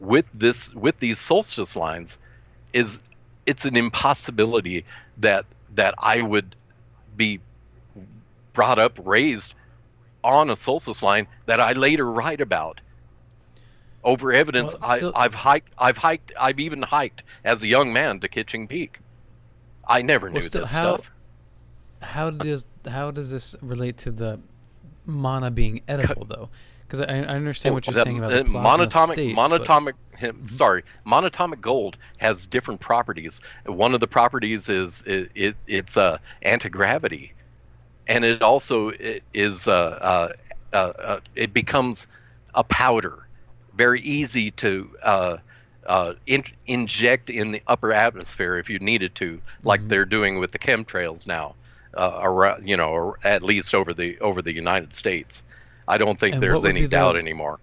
with these solstice lines is, it's an impossibility that I would be brought up, raised on a solstice line that I later write about. Over evidence, Well, I've even hiked as a young man to Kitching Peak. I never knew this stuff. How does this relate to the mana being edible, though? Because I understand what you're saying about the plasma state. Monatomic gold has different properties. One of the properties is it's anti-gravity, and it also it becomes a powder, very easy to inject in the upper atmosphere if you needed to, like they're doing with the chemtrails now, around, or at least over the United States. I don't think there's any doubt anymore.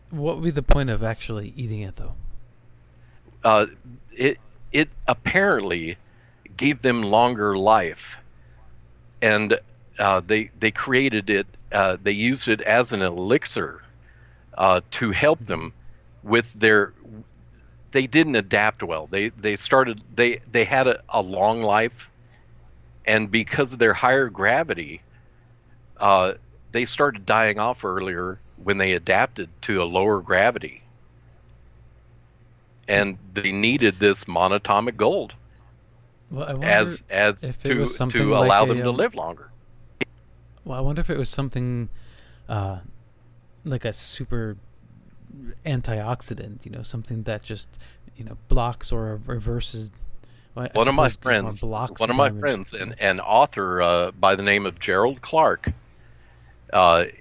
What would be the point of actually eating it, though? It apparently gave them longer life, and they created it. They used it as an elixir to help them with their. They didn't adapt well. They had a long life, and because of their higher gravity, they started dying off earlier when they adapted to a lower gravity, and they needed this monatomic gold as to allow them to live longer. Well, I wonder if it was something like a super antioxidant, something that just blocks or reverses. Well, one of my friends, an author by the name of Gerald Clark.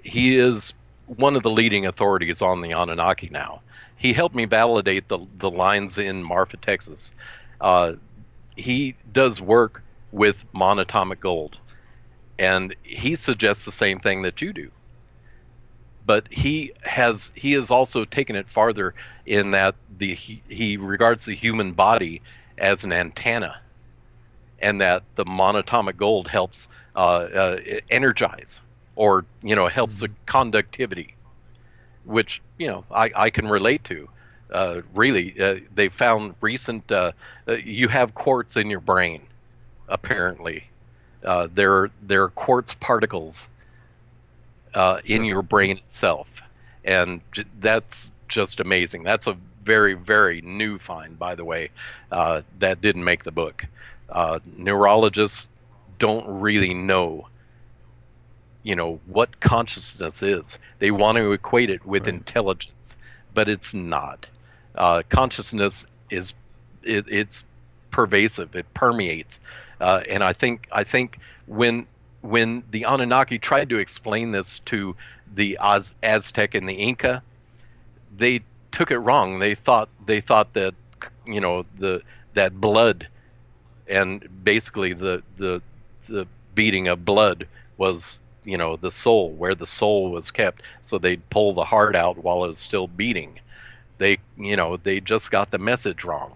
He is one of the leading authorities on the Anunnaki now. He helped me validate the lines in Marfa, Texas. He does work with monatomic gold, and he suggests the same thing that you do. But he has also taken it farther in that he regards the human body as an antenna, and that the monatomic gold helps energize, or helps the conductivity, which I can relate to. Really, they found recent. You have quartz in your brain, apparently. There are quartz particles in your brain itself, and that's just amazing. That's a very, very new find, by the way. That didn't make the book. Neurologists don't really know what consciousness is. They want to equate it with intelligence, but it's not. Consciousness it's pervasive. It permeates, and I think when the Anunnaki tried to explain this to the Aztec and the Inca, they took it wrong. They thought that that blood and basically the beating of blood was, the soul, where the soul was kept. So they'd pull the heart out while it was still beating. They just got the message wrong.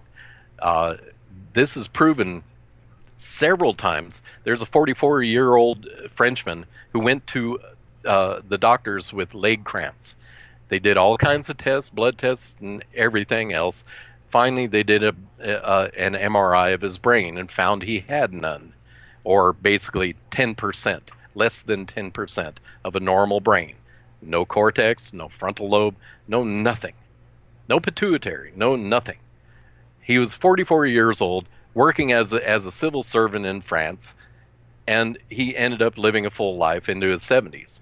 This is proven several times. There's a 44-year-old Frenchman who went to the doctors with leg cramps. They did all kinds of tests, blood tests, and everything else. Finally, they did an MRI of his brain and found he had none, or basically 10%, less than 10% of a normal brain. No cortex, no frontal lobe, no nothing. No pituitary, no nothing. He was 44 years old, working as a civil servant in France, and he ended up living a full life into his 70s.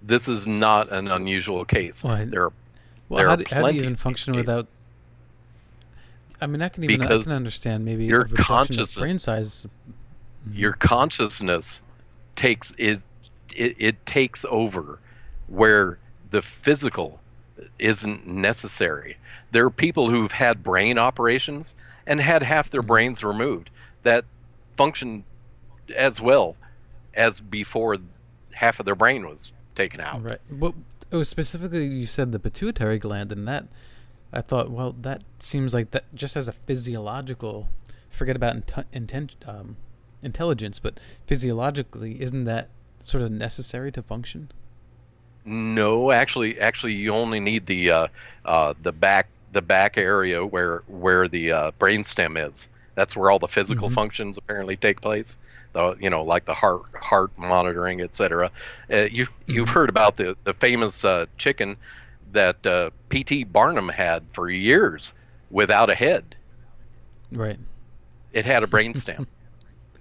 This is not an unusual case. Well, how do you even function without? I mean, I can understand maybe your a reduction of consciousness, brain size. Your consciousness takes over where the physical isn't necessary. There are people who've had brain operations and had half their brains removed that function as well as before half of their brain was taken out. Right. But it was specifically, you said the pituitary gland, and that I thought, well, that seems like that just as a physiological, forget about intelligence, but physiologically, isn't that sort of necessary to function? No, actually, you only need the back area where the brainstem is. That's where all the physical functions apparently take place. Like the heart monitoring, etc. You've heard about the famous chicken that P.T. Barnum had for years without a head. Right. It had a brainstem.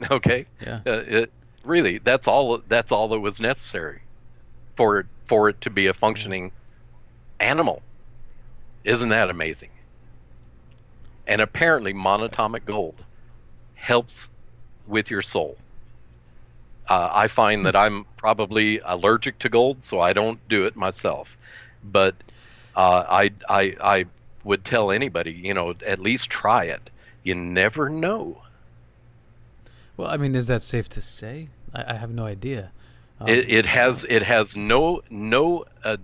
Okay. Yeah. Really, that's all that was necessary for it to be a functioning animal. Isn't that amazing? And apparently monatomic gold helps with your soul. I find that I'm probably allergic to gold, so I don't do it myself. But I would tell anybody, at least try it. You never know. Well, I mean, is that safe to say? I have no idea. It has no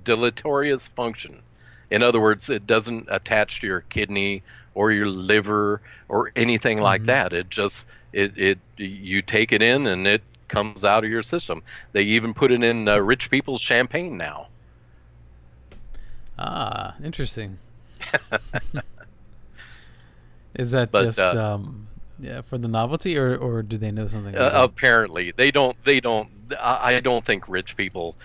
deleterious function. In other words, it doesn't attach to your kidney or your liver or anything like that. It just you take it in and it comes out of your system. They even put it in rich people's champagne now. Ah, interesting. Is that for the novelty, or do they know something? Apparently, they don't. I don't think rich people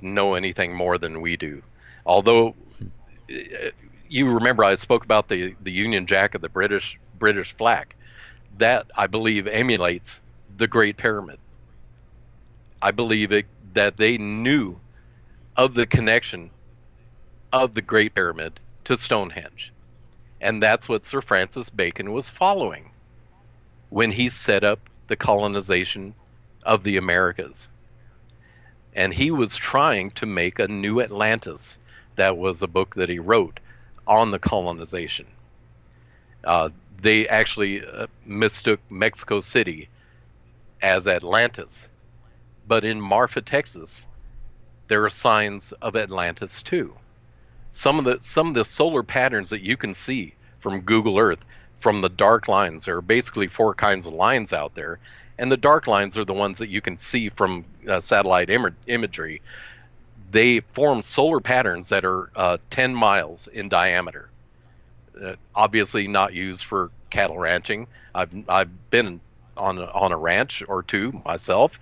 know anything more than we do. Although, you remember I spoke about the Union Jack of the British flag. That, I believe, emulates the Great Pyramid. I believe that they knew of the connection of the Great Pyramid to Stonehenge. And that's what Sir Francis Bacon was following when he set up the colonization of the Americas. And he was trying to make a new Atlantis. That was a book that he wrote on the colonization. They actually mistook Mexico City as Atlantis. But in Marfa, Texas, there are signs of Atlantis too. Some of the solar patterns that you can see from Google Earth, from the dark lines, there are basically 4 kinds of lines out there, and the dark lines are the ones that you can see from satellite imagery. They form solar patterns that are 10 miles in diameter. Obviously not used for cattle ranching. I've been on a ranch or two myself.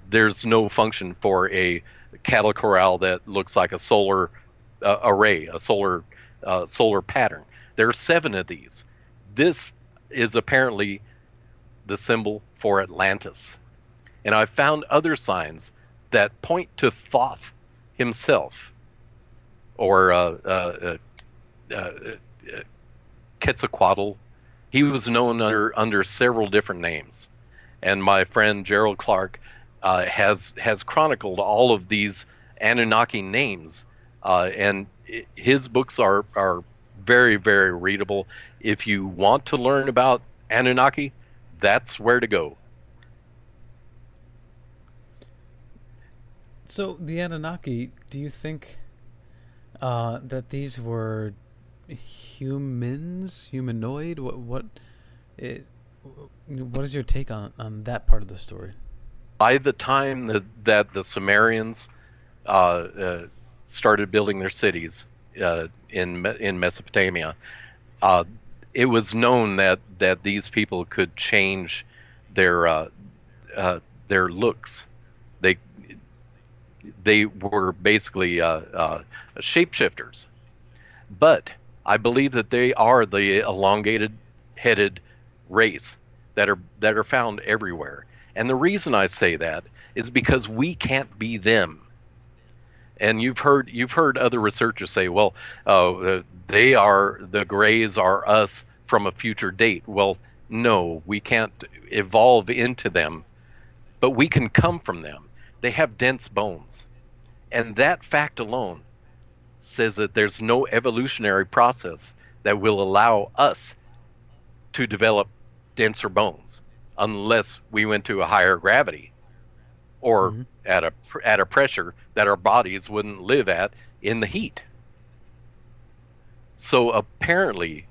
There's no function for a cattle corral that looks like a solar array, a solar pattern. There are 7 of these. This is apparently the symbol for Atlantis. And I found other signs that point to Thoth himself, or Quetzalcoatl. He was known under several different names. And my friend Gerald Clark has chronicled all of these Anunnaki names, and his books are very, very readable. If you want to learn about Anunnaki, that's where to go. So the Anunnaki, do you think that these were humanoid? What is your take on that part of the story? By the time that the Sumerians started building their cities in Mesopotamia, it was known that these people could change their looks. They were basically shapeshifters. But I believe that they are the elongated-headed race that are found everywhere. And the reason I say that is because we can't be them. And you've heard other researchers say, well, the Greys are us from a future date. Well, no, we can't evolve into them, but we can come from them. They have dense bones, and that fact alone says that there's no evolutionary process that will allow us to develop denser bones unless we went to a higher gravity or at a pressure that our bodies wouldn't live at in the heat. So apparently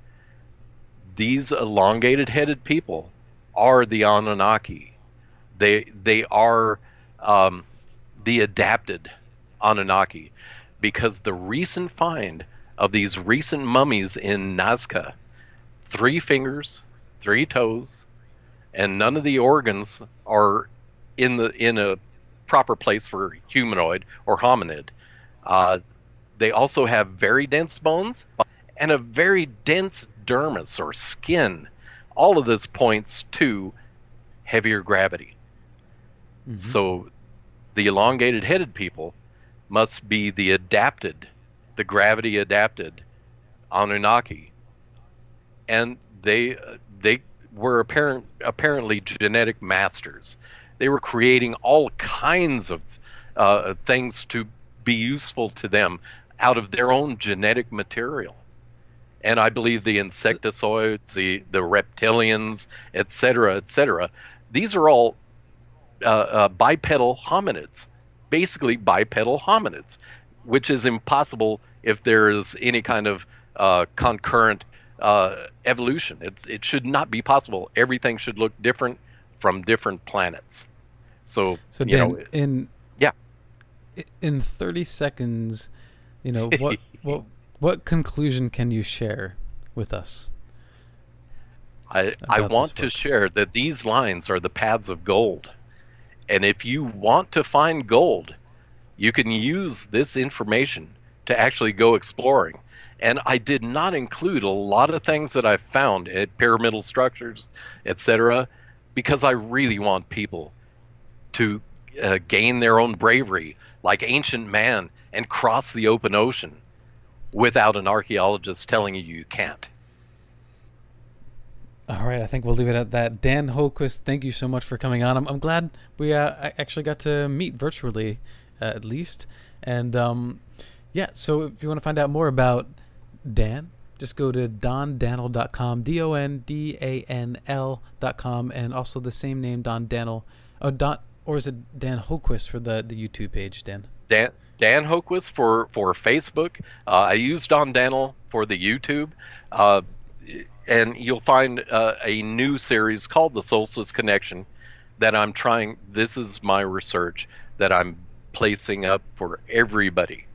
these elongated headed people are the Anunnaki. They are the adapted Anunnaki, because the recent find of these recent mummies in Nazca, 3 fingers, 3 toes, and none of the organs are in a proper place for humanoid or hominid. They also have very dense bones and a very dense dermis or skin. All of this points to heavier gravity. So the elongated headed people must be the gravity adapted Anunnaki, and they were apparently genetic masters. They were creating all kinds of things to be useful to them out of their own genetic material. And I believe the insectoids, the reptilians, etc., these are all bipedal hominids, basically bipedal hominids, which is impossible if there is any kind of concurrent evolution. It should not be possible. Everything should look different from different planets. So Dan, in 30 seconds, what conclusion can you share with us? I want to share that these lines are the paths of gold. And if you want to find gold, you can use this information to actually go exploring. And I did not include a lot of things that I found at pyramidal structures, etc., because I really want people to gain their own bravery like ancient man and cross the open ocean without an archaeologist telling you can't. All right, I think we'll leave it at that. Dan Hoquist, thank you so much for coming on. I'm glad we actually got to meet virtually, at least. And so if you want to find out more about Dan, just go to dondanel.com, DONDANL.com, and also the same name, Don Danel. Or is it Dan Hoquist for the YouTube page, Dan? Dan Hoquist for Facebook. I use Don Danel for the YouTube. And you'll find a new series called The Solstice Connection that I'm trying. This is my research that I'm placing up for everybody.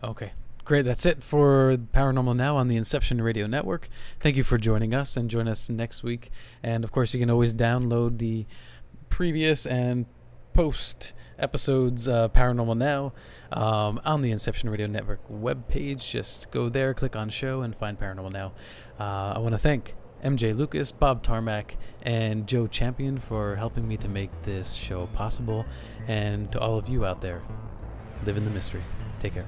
Okay, great. That's it for Paranormal Now on the Inception Radio Network. Thank you for joining us, and join us next week. And of course, you can always download the previous and post episodes Paranormal Now on the Inception Radio Network webpage. Just go there, click on show, and find Paranormal Now. I want to thank MJ Lucas, Bob Tarmac, and Joe Champion for helping me to make this show possible. And to all of you out there, live in the mystery. Take care.